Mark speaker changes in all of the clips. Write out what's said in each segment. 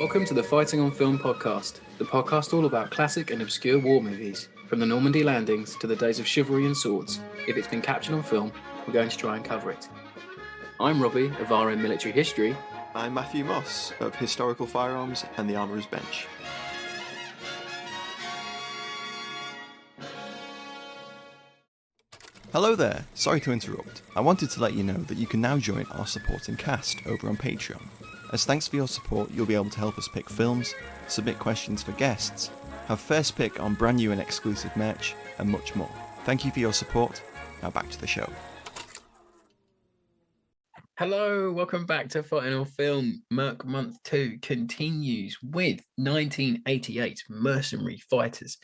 Speaker 1: Welcome to the Fighting on Film podcast, the podcast all about classic and obscure war movies, from the Normandy landings to the days of chivalry and swords. If it's been captured on film, we're going to try and cover it. I'm Robbie of RM Military History.
Speaker 2: I'm Matthew Moss of Historical Firearms and the Armourer's Bench. Hello there, sorry to interrupt. I wanted to let you know that you can now join our supporting cast over on Patreon. As thanks for your support, you'll be able to help us pick films, submit questions for guests, have first pick on brand new and exclusive merch, and much more. Thank you for your support. Now back to the show.
Speaker 1: Hello, welcome back to Fighting on Film. Merc Month 2 continues with 1988 Mercenary Fighters,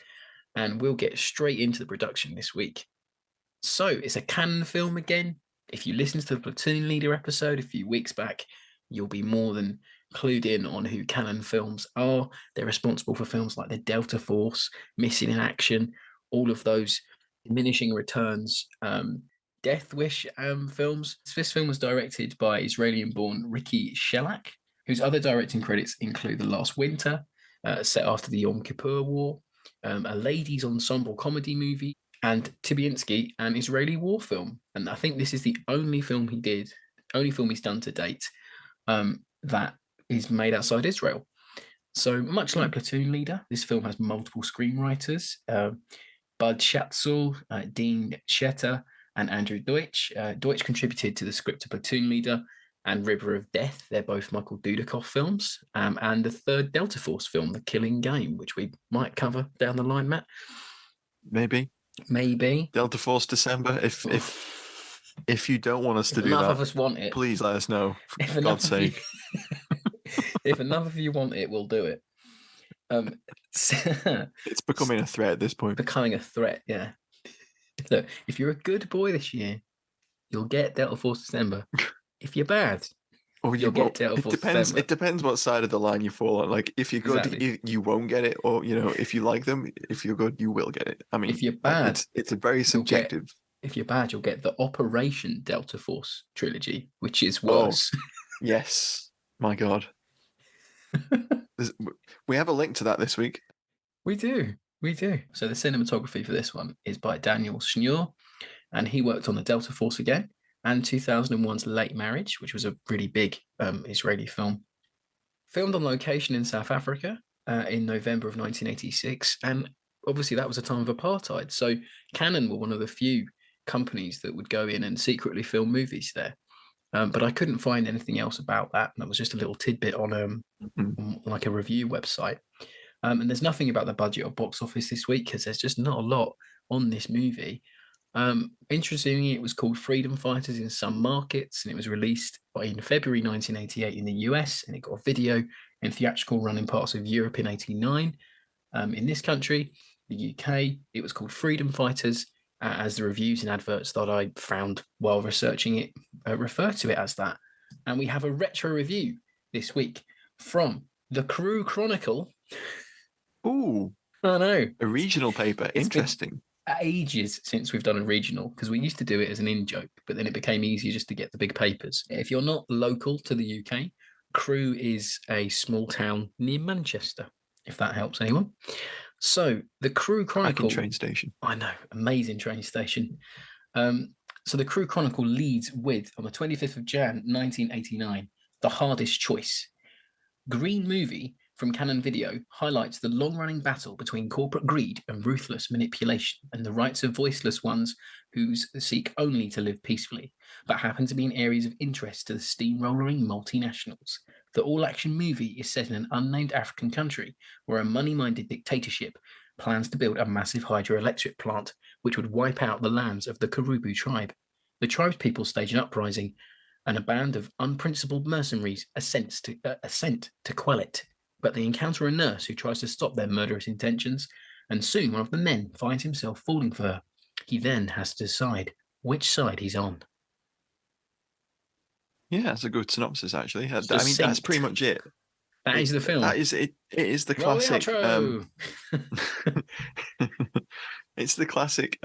Speaker 1: and we'll get straight into the production this week. So, it's a canon film again. If you listened to the Platoon Leader episode a few weeks back, you'll be more than clued in on who canon films are. They're responsible for films like The Delta Force, Missing in Action, all of those diminishing returns, Death Wish films. This film was directed by Israeli-born Riki Shelach, whose other directing credits include The Last Winter, set after the Yom Kippur War, a ladies' ensemble comedy movie, and Tibinsky, an Israeli war film. And I think this is the only film he's done to date that is made outside Israel. So much like Platoon Leader, this film has multiple screenwriters, Bud Schatzel, Dean Schetter, and Andrew Deutsch. Deutsch contributed to the script of Platoon Leader and River of Death. They're both Michael Dudikoff films. And the third Delta Force film, The Killing Game, which we might cover down the line, Matt.
Speaker 2: Maybe.
Speaker 1: Delta
Speaker 2: Force December. If you don't want us to do that,
Speaker 1: enough of us want it,
Speaker 2: please let us know. For God's sake.
Speaker 1: If enough of you want it, we'll do it.
Speaker 2: It's becoming a threat at this point.
Speaker 1: Becoming a threat, yeah. Look, if you're a good boy this year, you'll get Delta Force December. If you're bad, you'll get Delta Force December.
Speaker 2: It depends what side of the line you fall on. Like, if you're good,
Speaker 1: Exactly.
Speaker 2: you won't get it. Or, if you like them, if you're good, you will get it. I mean,
Speaker 1: if you're bad,
Speaker 2: it's a very subjective.
Speaker 1: If you're bad, you'll get the Operation Delta Force trilogy, which is worse.
Speaker 2: Oh, yes. My God. We have a link to that this week.
Speaker 1: We do. So the cinematography for this one is by Daniel Schnur, and he worked on the Delta Force again and 2001's Late Marriage, which was a really big Israeli film. Filmed on location in South Africa in November of 1986, and obviously that was a time of apartheid. So Canon were one of the few companies that would go in and secretly film movies there. But I couldn't find anything else about that. That was just a little tidbit on like a review website. And there's nothing about the budget or box office this week because there's just not a lot on this movie. Interestingly, it was called Freedom Fighters in some markets, and it was released in February 1988 in the US, and it got a video and theatrical run in parts of Europe in 89. In this country, the UK, it was called Freedom Fighters, as the reviews and adverts that I found while researching it refer to it as that. And we have a retro review this week from The Crew Chronicle.
Speaker 2: Ooh.
Speaker 1: I know.
Speaker 2: A regional paper. Interesting.
Speaker 1: Ages since we've done a regional, because we used to do it as an in-joke, but then it became easier just to get the big papers. If you're not local to the UK, Crewe is a small town near Manchester, if that helps anyone. So the Crew Chronicle...
Speaker 2: train station.
Speaker 1: I know, amazing train station. So the Crew Chronicle leads with, on the 25th of Jan, 1989, The Hardest Choice. Green Movie from Canon Video highlights the long-running battle between corporate greed and ruthless manipulation and the rights of voiceless ones who seek only to live peacefully, but happen to be in areas of interest to the steamrollering multinationals. The all-action movie is set in an unnamed African country where a money-minded dictatorship plans to build a massive hydroelectric plant which would wipe out the lands of the Karubu tribe. The tribe's people stage an uprising, and a band of unprincipled mercenaries assent to quell it. But they encounter a nurse who tries to stop their murderous intentions, and soon one of the men finds himself falling for her. He then has to decide which side he's on.
Speaker 2: Yeah, that's a good synopsis, actually. I mean, that's pretty much it.
Speaker 1: That is the film.
Speaker 2: That is it. It is the classic. It's the classic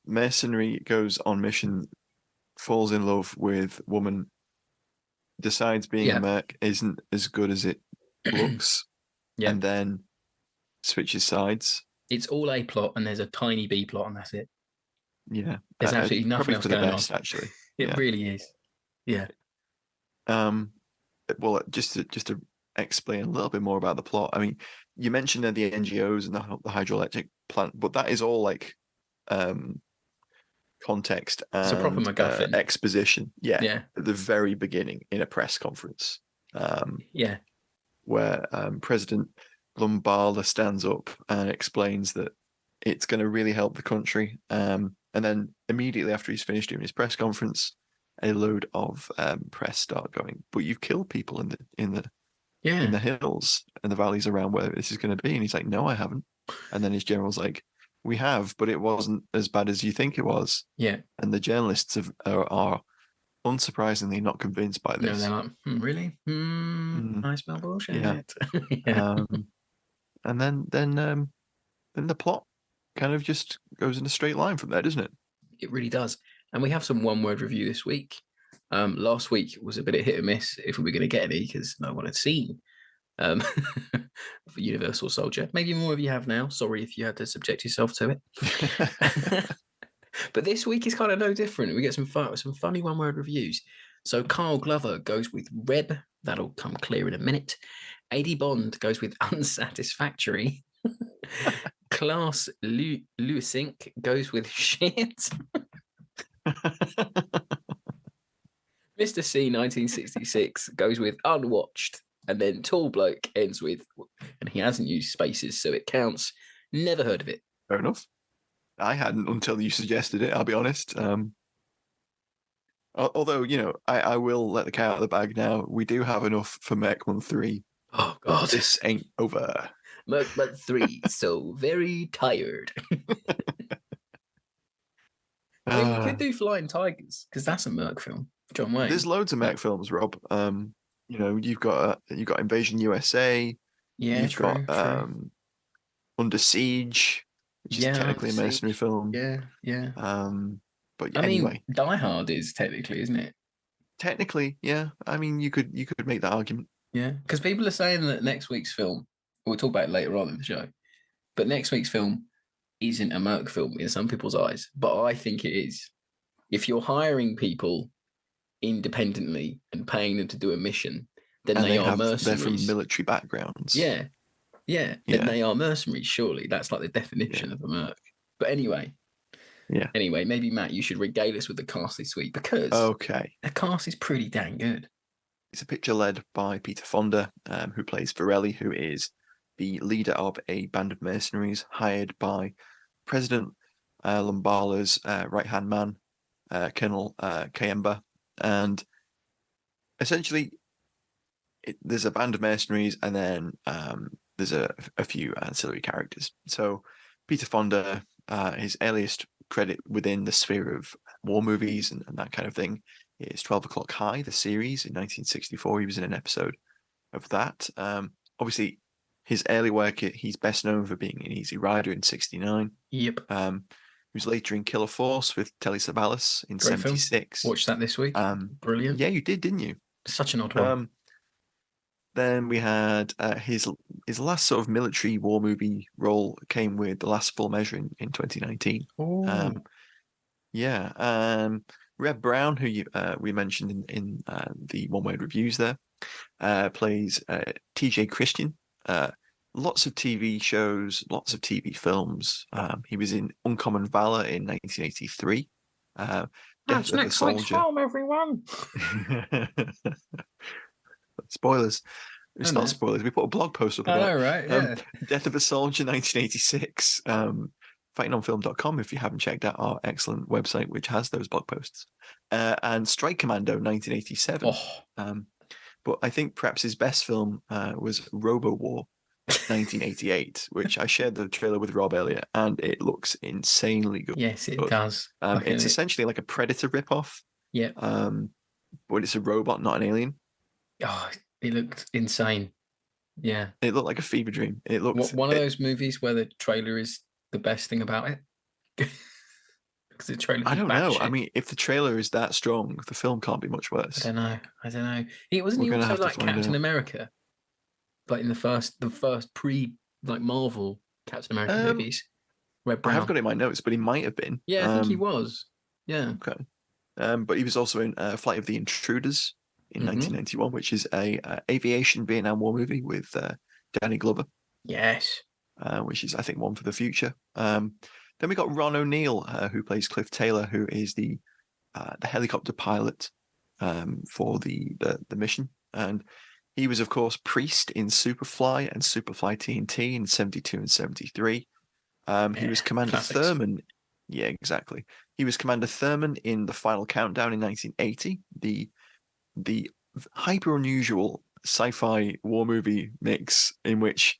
Speaker 2: mercenary goes on mission, falls in love with woman, decides being a merc isn't as good as it looks,
Speaker 1: Yeah.
Speaker 2: and then switches sides.
Speaker 1: It's all A plot, and there's a tiny B plot, and that's it.
Speaker 2: Yeah,
Speaker 1: There's absolutely nothing
Speaker 2: probably
Speaker 1: else
Speaker 2: for the
Speaker 1: going
Speaker 2: best,
Speaker 1: on.
Speaker 2: actually.
Speaker 1: It
Speaker 2: Yeah.
Speaker 1: really is. Yeah.
Speaker 2: Well, just to explain a little bit more about the plot. I mean, you mentioned the NGOs and the hydroelectric plant, but that is all like context
Speaker 1: It's a proper
Speaker 2: and
Speaker 1: MacGuffin.
Speaker 2: exposition. Yeah,
Speaker 1: Yeah.
Speaker 2: at the very beginning in a press conference.
Speaker 1: Yeah.
Speaker 2: Where President Lumbala stands up and explains that it's going to really help the country. And then immediately after he's finished doing his press conference, a load of press start going, "But you've killed people in the hills and the valleys around where this is going to be." And he's like, "No, I haven't." And then his general's like, "We have, but it wasn't as bad as you think it was."
Speaker 1: Yeah.
Speaker 2: And the journalists are unsurprisingly not convinced by
Speaker 1: No,
Speaker 2: this.
Speaker 1: they're like, really? I smell bullshit.
Speaker 2: Yeah.
Speaker 1: Yeah.
Speaker 2: And then the plot kind of just goes in a straight line from there, doesn't it?
Speaker 1: It really does. And we have some one-word review this week. Last week was a bit of hit and miss if we were going to get any because no one had seen Universal Soldier. Maybe more of you have now. Sorry if you had to subject yourself to it. But this week is kind of no different. We get some funny one-word reviews. So Carl Glover goes with Reb. That'll come clear in a minute. AD Bond goes with unsatisfactory. Class Lewisink goes with shit. Mr. C 1966 goes with unwatched. And then Tall Bloke ends with, and he hasn't used spaces, so it counts. Never heard of it.
Speaker 2: Fair enough. I hadn't until you suggested it, I'll be honest. Although, I will let the cat out of the bag now. We do have enough for Merc Month 3.
Speaker 1: Oh, God.
Speaker 2: This ain't over.
Speaker 1: Merc Month 3, so very tired. I mean, we could do Flying Tigers, because that's a Merc film. John Wayne.
Speaker 2: There's loads of Merc films, Rob. You've got Invasion USA.
Speaker 1: Yeah,
Speaker 2: you've
Speaker 1: true.
Speaker 2: Under Siege, which is technically a mercenary film.
Speaker 1: Yeah.
Speaker 2: But
Speaker 1: I
Speaker 2: anyway,
Speaker 1: mean, Die Hard is technically, isn't it?
Speaker 2: Technically, yeah. I mean, you could make that argument.
Speaker 1: Yeah, because people are saying that next week's film, we'll talk about it later on in the show, but next week's film isn't a Merc film in some people's eyes, but I think it is. If you're hiring people independently and paying them to do a mission, then they are mercenaries.
Speaker 2: They're from military backgrounds.
Speaker 1: Yeah. Then they are mercenaries, surely. That's like the definition of a Merc. But anyway.
Speaker 2: Yeah.
Speaker 1: Anyway, maybe Matt, you should regale us with the cast this week because the cast is pretty dang good.
Speaker 2: It's a picture led by Peter Fonda, who plays Varelli, who is the leader of a band of mercenaries hired by President Lumbala's right-hand man, Colonel Kayemba. And essentially, there's a band of mercenaries, and then there's a few ancillary characters. So Peter Fonda, his earliest credit within the sphere of war movies and that kind of thing is 12 O'Clock High, the series in 1964. He was in an episode of that. Obviously, his early work, he's best known for being in Easy Rider in 69.
Speaker 1: Yep.
Speaker 2: He was later in Killer Force with Telly Savalas in 76.
Speaker 1: Watched that this week. Brilliant.
Speaker 2: Yeah, you did, didn't you?
Speaker 1: Such an odd one.
Speaker 2: Then we had his last sort of military war movie role came with The Last Full Measure in 2019. Reb Brown, who we mentioned in the one-word reviews there, plays TJ Christian. Lots of TV shows, lots of TV films. He was in Uncommon Valor in 1983.
Speaker 1: That's next week's film, everyone.
Speaker 2: Spoilers. It's not spoilers. We put a blog post up about
Speaker 1: right? Yeah.
Speaker 2: Death of a Soldier 1986. Fightingonfilm.com if you haven't checked out our excellent website, which has those blog posts. And Strike Commando 1987. But I think perhaps his best film was Robo War 1988, which I shared the trailer with Rob earlier, and it looks insanely good.
Speaker 1: Yes, it does.
Speaker 2: It's essentially like a Predator ripoff.
Speaker 1: Yeah.
Speaker 2: But it's a robot, not an alien.
Speaker 1: Oh, it looked insane. Yeah.
Speaker 2: It looked like a fever dream. It looked
Speaker 1: one of those movies where the trailer is the best thing about it. Because the trailer.
Speaker 2: I don't know. I mean, if the trailer is that strong, the film can't be much worse.
Speaker 1: I don't know. He wasn't. He also like Captain America. Like in the first pre like Marvel Captain America
Speaker 2: Um,
Speaker 1: movies. Reb
Speaker 2: I have
Speaker 1: Brown.
Speaker 2: got it in my notes, but he might have been.
Speaker 1: Yeah, I think he was. Yeah.
Speaker 2: Okay. But he was also in Flight of the Intruders in
Speaker 1: Hmm.
Speaker 2: 1991, which is a aviation Vietnam War movie with Danny Glover,
Speaker 1: Yes.
Speaker 2: which is, I think, one for the future. Then we got Ron O'Neill, who plays Cliff Taylor, who is the helicopter pilot for the mission. And he was, of course, Priest in Superfly and Superfly TNT in 72 and 73. He was Commander
Speaker 1: classics.
Speaker 2: Thurman. Yeah, exactly. He was Commander Thurman in The Final Countdown in 1980, the hyper unusual sci-fi war movie mix in which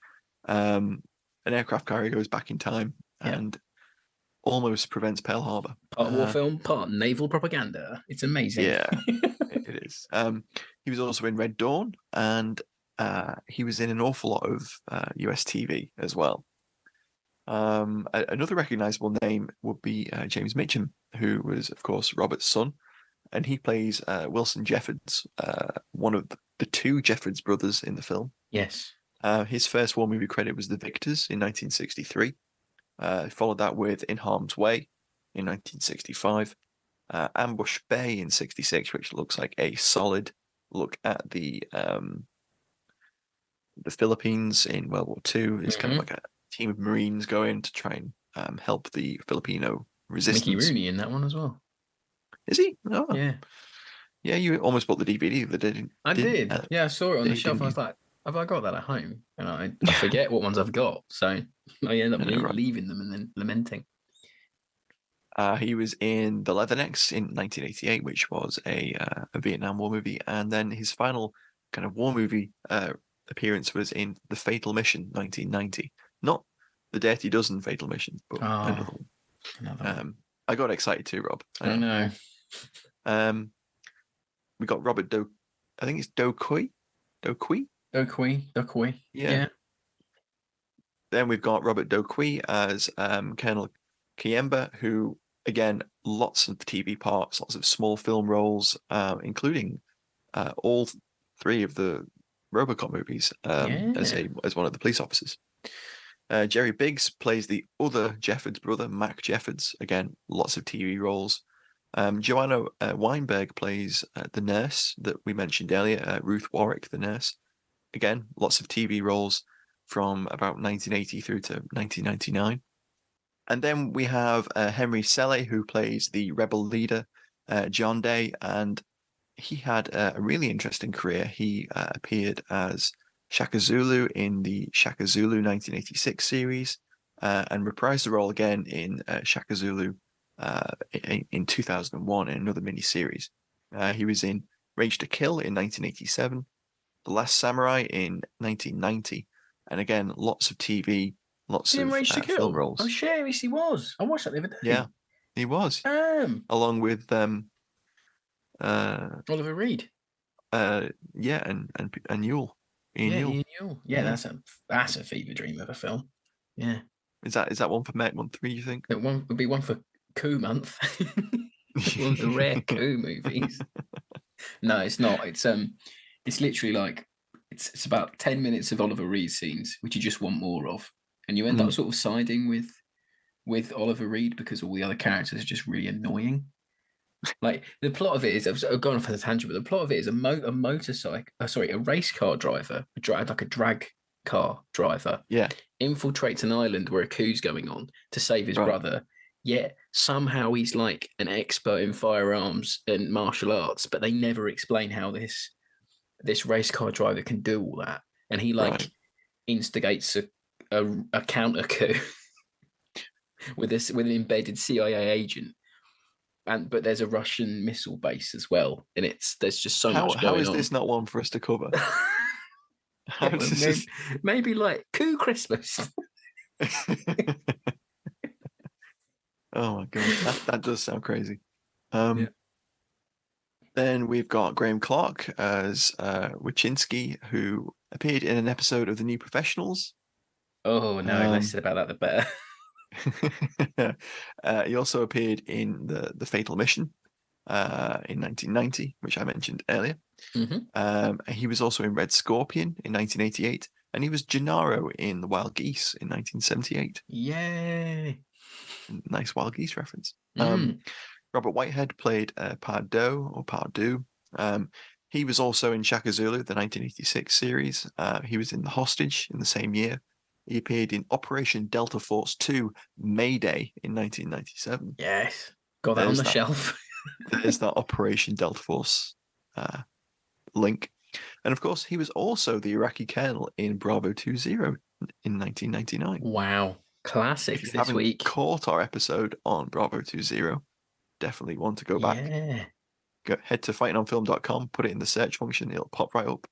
Speaker 2: an aircraft carrier goes back in time
Speaker 1: Yeah.
Speaker 2: and almost prevents Pearl Harbor.
Speaker 1: Part war film, part naval propaganda. It's amazing.
Speaker 2: Yeah, it is. He was also in Red Dawn, and he was in an awful lot of US TV as well. Another recognizable name would be James Mitchum, who was, of course, Robert's son, and he plays Wilson Jeffords, one of the two Jeffords brothers in the film.
Speaker 1: Yes.
Speaker 2: His first war movie credit was The Victors in 1963. Followed that with In Harm's Way in 1965. Ambush Bay in 66, which looks like a solid look at the Philippines in World War II. It's kind of like a team of Marines going to try and help the Filipino resistance.
Speaker 1: Mickey Rooney in that one as well.
Speaker 2: Is he? Oh.
Speaker 1: Yeah.
Speaker 2: Yeah, you almost bought the DVD the day.
Speaker 1: I did. Yeah, I saw it on the shelf. I was
Speaker 2: you?
Speaker 1: like, have I got that at home? And I forget what ones I've got. So I end up leaving them and then lamenting.
Speaker 2: He was in The Leathernecks in 1988, which was a Vietnam War movie. And then his final kind of war movie appearance was in The Fatal Mission, 1990. Not The Dirty Dozen Fatal Mission, but another one. I got excited too, Rob.
Speaker 1: I know.
Speaker 2: We got Robert I think it's Dokui. Yeah. Then we've got Robert Dokui as Colonel Kiemba, who, again, lots of TV parts, lots of small film roles, including all three of the RoboCop movies as one of the police officers. Jerry Biggs plays the other Jeffords brother, Mac Jeffords. Again, lots of TV roles. Joanna Weinberg plays the nurse that we mentioned earlier, Ruth Warwick, the nurse. Again, lots of TV roles from about 1980 through to 1999. And then we have Henry Selle, who plays the rebel leader, John Day, and he had a really interesting career. He appeared as Shaka Zulu in the Shaka Zulu 1986 series and reprised the role again in Shaka Zulu in 2001 in another mini-series. He was in Rage to Kill in 1987, The Last Samurai in 1990, and again, lots of TV, lots of film roles.
Speaker 1: Oh, sure, yes, he was. I watched that the other day.
Speaker 2: Yeah, he was. Along with
Speaker 1: Oliver Reed.
Speaker 2: Yeah, and Newell.
Speaker 1: Ian Newell. Yeah, that's a fever dream of a film. Yeah.
Speaker 2: Is that one for Merc Month 3, you think?
Speaker 1: It would be one for Coup Month. One of the rare coup movies. No, it's not. It's literally like it's about 10 minutes of Oliver Reed scenes, which you just want more of. And you end up sort of siding with Oliver Reed because all the other characters are just really annoying. Like the plot of it is, I've gone off on a tangent, but the plot of it is a race car driver, like a drag car driver, infiltrates an island where a coup's going on to save his brother. Yet somehow he's like an expert in firearms and martial arts, but they never explain how this race car driver can do all that. And he instigates a counter coup with an embedded CIA agent. But there's a Russian missile base as well, and there's just so much going on.
Speaker 2: How is this not one for us to cover?
Speaker 1: Maybe like Coup Christmas.
Speaker 2: Oh my god, that does sound crazy. Then we've got Graham Clark as Wachinski, who appeared in an episode of The New Professionals.
Speaker 1: Oh no, less said about that the better.
Speaker 2: He also appeared in the Fatal Mission in 1990, which I mentioned earlier. He was also in Red Scorpion in 1988, and he was Gennaro in The Wild Geese in 1978.
Speaker 1: Yay!
Speaker 2: Nice Wild Geese reference.
Speaker 1: Mm.
Speaker 2: Robert Whitehead played Pardo or Pardu. He was also in Shaka Zulu, the 1986 series. He was in The Hostage in the same year. He appeared in Operation Delta Force 2 Mayday in 1997.
Speaker 1: Yes, got that on the shelf.
Speaker 2: There's that Operation Delta Force link. And of course, he was also the Iraqi colonel in Bravo 20 in 1999.
Speaker 1: Wow, classics
Speaker 2: If you
Speaker 1: this
Speaker 2: haven't
Speaker 1: week.
Speaker 2: caught our episode on Bravo 20, definitely want to go back.
Speaker 1: Yeah,
Speaker 2: Head to fightingonfilm.com, put it in the search function, it'll pop right up.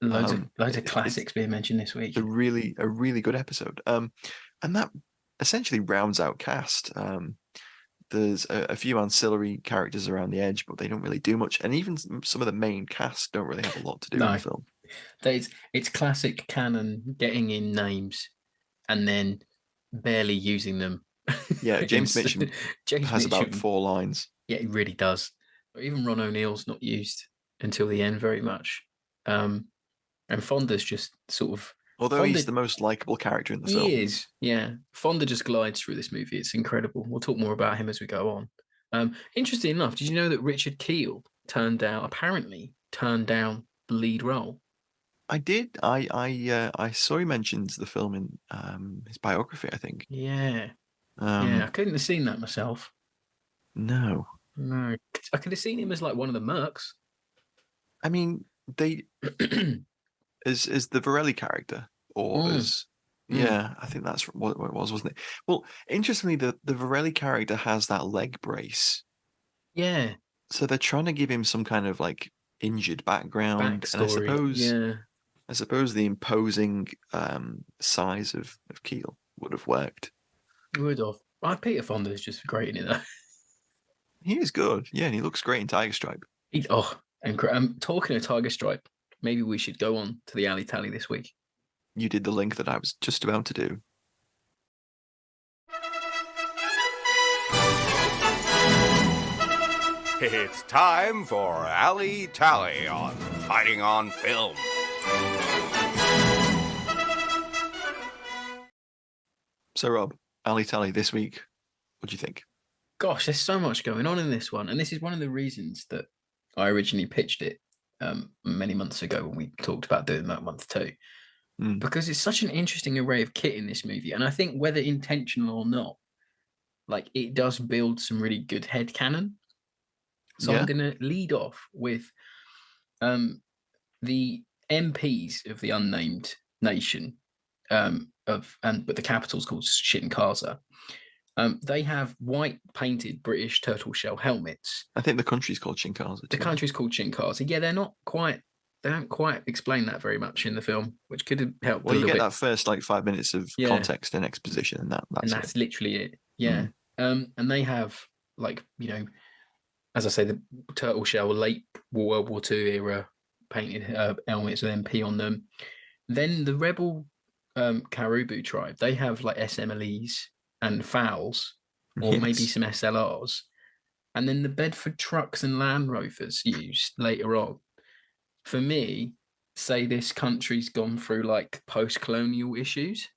Speaker 1: loads of classics being mentioned this week.
Speaker 2: A really good episode. And that essentially rounds out cast. There's a few ancillary characters around the edge, but they don't really do much. And even some of the main cast don't really have a lot to do in the film.
Speaker 1: It's classic canon getting in names and then barely using them.
Speaker 2: Yeah, James Mitchum has about 4 lines.
Speaker 1: Yeah, he really does. Even Ron O'Neill's not used until the end very much. And Fonda's just sort of...
Speaker 2: Although he's the most likable character in the film.
Speaker 1: He is, yeah. Fonda just glides through this movie. It's incredible. We'll talk more about him as we go on. Interesting enough, did you know that Richard Kiel apparently turned down the lead role?
Speaker 2: I did. I saw he mentioned the film in his biography, I think.
Speaker 1: Yeah. I couldn't have seen that myself.
Speaker 2: No.
Speaker 1: I could have seen him as like one of the Mercs.
Speaker 2: I mean, they... Is the Varelli character, or yeah, I think that's what it was, wasn't it? Well, interestingly, the Varelli character has that leg brace.
Speaker 1: Yeah.
Speaker 2: So they're trying to give him some kind of like injured background,
Speaker 1: backstory.
Speaker 2: And I suppose the imposing size of Keel would have worked.
Speaker 1: Would have. Peter Fonda is just great in it though.
Speaker 2: He is good, yeah, and he looks great in Tiger Stripe.
Speaker 1: I'm talking of Tiger Stripe. Maybe we should go on to the Alley Tally this week.
Speaker 2: You did the link that I was just about to do.
Speaker 3: It's time for Alley Tally on Fighting on Film.
Speaker 2: So, Rob, Alley Tally this week, what do you think?
Speaker 1: Gosh, there's so much going on in this one. And this is one of the reasons that I originally pitched it many months ago when we talked about doing Merc Month 2, because it's such an interesting array of kit in this movie, and I think whether intentional or not, like it does build some really good headcanon. So I'm going to lead off with the MPs of the unnamed nation but the capital's called Shinkaza. They have white painted British turtle shell helmets.
Speaker 2: I think the country's called Shinkaza.
Speaker 1: The country's called Shinkaza. Yeah, they don't quite explain that very much in the film, which could have helped.
Speaker 2: Well, you get that first like 5 minutes of context and exposition, and that's
Speaker 1: literally it. Yeah. And they have like, as I say, the turtle shell late World War II era painted helmets with MP on them. Then the rebel Caribou tribe, they have like SMLEs and fowls, or maybe some SLRs, and then the Bedford trucks and Land Rovers used later on. For me, say this country's gone through like post-colonial issues.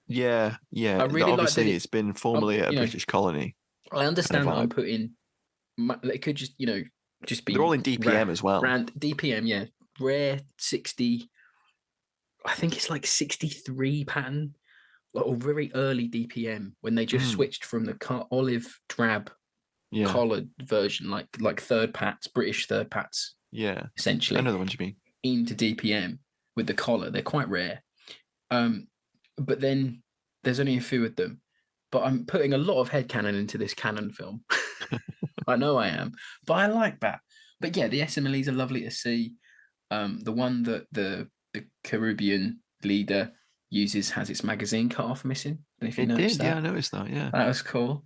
Speaker 2: Yeah. I really obviously like it's been formerly a British colony.
Speaker 1: I understand that I'm putting. It could just just be.
Speaker 2: They're all in DPM as well.
Speaker 1: DPM, yeah, rare 60. I think it's like 63 pattern. Or very early DPM when they just switched from the olive drab collared version, like third pats, British third pats.
Speaker 2: Yeah,
Speaker 1: essentially.
Speaker 2: I know the ones you mean.
Speaker 1: Into DPM with the collar. They're quite rare. But then there's only a few of them. But I'm putting a lot of headcanon into this canon film. I know I am. But I like that. But yeah, the SMLEs are lovely to see. The one that the Caribbean leader uses has its magazine cut off missing. If you noticed that.
Speaker 2: Yeah, I noticed that. Yeah,
Speaker 1: that was cool.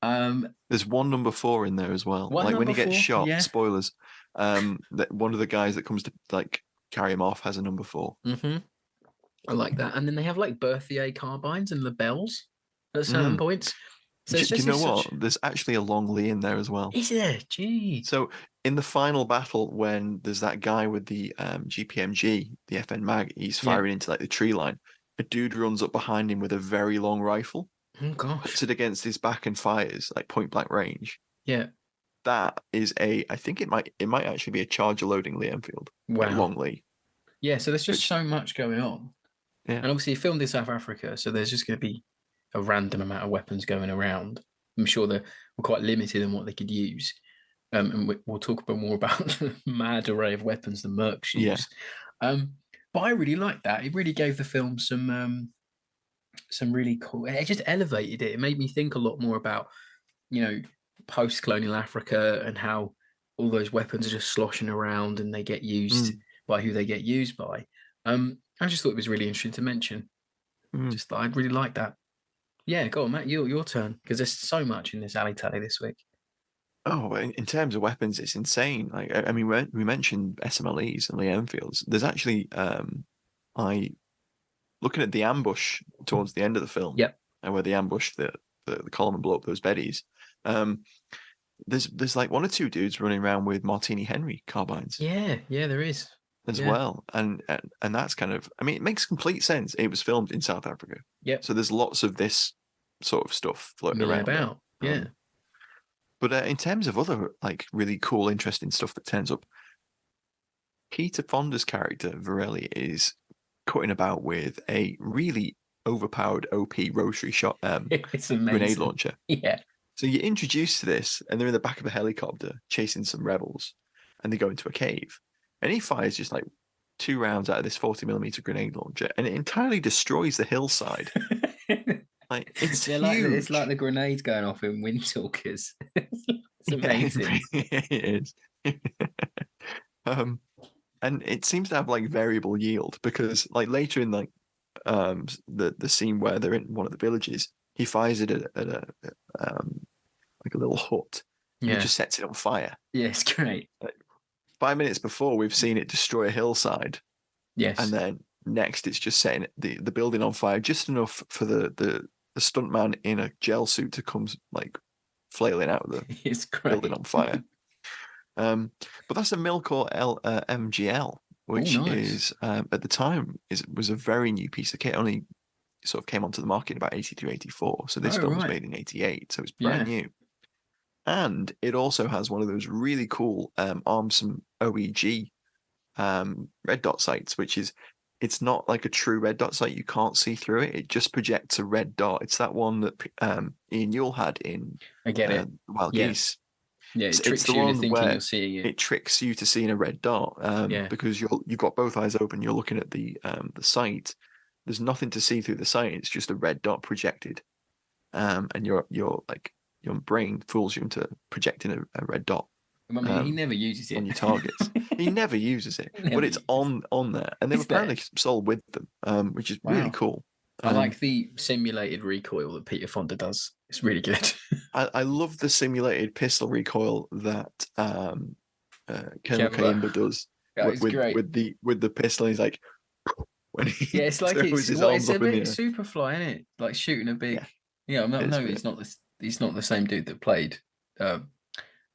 Speaker 2: There's one number 4 in there as well. Like when he gets shot, spoilers. That one of the guys that comes to like carry him off has a number 4.
Speaker 1: I like that. And then they have like Berthier carbines and labels at certain points. So it's
Speaker 2: Do you
Speaker 1: just
Speaker 2: know
Speaker 1: it's
Speaker 2: what?
Speaker 1: such.
Speaker 2: There's actually a Long Lee in there as well.
Speaker 1: Is there? Gee.
Speaker 2: So in the final battle, when there's that guy with the GPMG, the FN mag, he's
Speaker 1: Yeah.
Speaker 2: firing into like the tree line. A dude runs up behind him with a very long rifle,
Speaker 1: Oh
Speaker 2: puts
Speaker 1: gosh.
Speaker 2: it against his back and fires like point blank range.
Speaker 1: Yeah.
Speaker 2: That is I think it might actually be a charger loading Lee Enfield, like
Speaker 1: Wow.
Speaker 2: Long Lee.
Speaker 1: Yeah. So there's just
Speaker 2: Which
Speaker 1: so much going on,
Speaker 2: yeah,
Speaker 1: and obviously filmed in South Africa, so there's just going to be a random amount of weapons going around. I'm sure they were quite limited in what they could use. And we'll talk about more about the mad array of weapons the Mercs
Speaker 2: yeah.
Speaker 1: use. But I really liked that. It really gave the film some really cool. It just elevated it. It made me think a lot more about post-colonial Africa and how all those weapons are just sloshing around and they get used
Speaker 2: Mm,
Speaker 1: by who they get used by. I just thought it was really interesting to mention.
Speaker 2: mm.
Speaker 1: Just that I'd really like that. Yeah, go on, Matt. Your turn because there's so much in this alley tally this week.
Speaker 2: Oh, in terms of weapons, it's insane. Like I mean, we mentioned SMLEs and Lee Enfields. There's actually I looking at the ambush towards the end of the film,
Speaker 1: Yep.
Speaker 2: and where they ambush the column and blow up those beddies. Um, there's like one or two dudes running around with Martini Henry carbines
Speaker 1: Yeah, there is.
Speaker 2: as
Speaker 1: Yeah.
Speaker 2: well, and that's kind of, I mean, it makes complete sense. It was filmed in South Africa,
Speaker 1: Yep.
Speaker 2: so there's lots of this sort of stuff floating
Speaker 1: Milling
Speaker 2: around there.
Speaker 1: about. Yeah.
Speaker 2: But in terms of other like really cool, interesting stuff that turns up, Peter Fonda's character Varelli is cutting about with a really overpowered OP rotary shot
Speaker 1: It's
Speaker 2: grenade
Speaker 1: amazing.
Speaker 2: launcher.
Speaker 1: Yeah.
Speaker 2: So you're introduced to this, and they're in the back of a helicopter chasing some rebels, and they go into a cave, and he fires just like 2 rounds out of this 40mm grenade launcher, and it entirely destroys the hillside. Like it's
Speaker 1: They're
Speaker 2: huge.
Speaker 1: it's like the grenades going off in Windtalkers. It's
Speaker 2: Yeah,
Speaker 1: amazing.
Speaker 2: it is. And it seems to have like variable yield because like later in like the scene where they're in one of the villages, he fires it at a like a little hut, and it
Speaker 1: Yeah.
Speaker 2: just sets it on fire.
Speaker 1: Yeah, it's great.
Speaker 2: Like, 5 minutes before, we've seen it destroy a hillside,
Speaker 1: Yes.
Speaker 2: and then next it's just setting the building on fire just enough for the stuntman in a gel suit to come like flailing out of the
Speaker 1: It's great.
Speaker 2: building on fire. But that's a Milcor MGL, which
Speaker 1: nice.
Speaker 2: is at the time was a very new piece of kit. Only sort of came onto the market in about 83, 84. So this film was
Speaker 1: right.
Speaker 2: made in 88, so it's brand new. And it also has one of those really cool Armson OEG red dot sights, which is, it's not like a true red dot sight. You can't see through it. It just projects a red dot. It's that one that Ian Newell had in
Speaker 1: I get it.
Speaker 2: Wild
Speaker 1: Yeah.
Speaker 2: Geese.
Speaker 1: Yeah, it tricks
Speaker 2: It's the
Speaker 1: you into
Speaker 2: one
Speaker 1: thinking
Speaker 2: where
Speaker 1: you're seeing it.
Speaker 2: it tricks you to seeing a red dot because you've got both eyes open. You're looking at the sight. There's nothing to see through the sight. It's just a red dot projected, and your brain fools you into projecting a red dot.
Speaker 1: I mean, he never uses it
Speaker 2: on your targets. He never uses it, but it's on there, and they've apparently sold with them, which is really cool.
Speaker 1: I like the simulated recoil that Peter Fonda does. It's really good.
Speaker 2: I love the simulated pistol recoil that Colonel Kayimba does with the pistol. He's like when he
Speaker 1: it's like
Speaker 2: throws his arms
Speaker 1: it's a
Speaker 2: up in
Speaker 1: bit
Speaker 2: the air.
Speaker 1: Superfly, isn't it? Like shooting a big.
Speaker 2: Yeah,
Speaker 1: No, he's not the same dude that played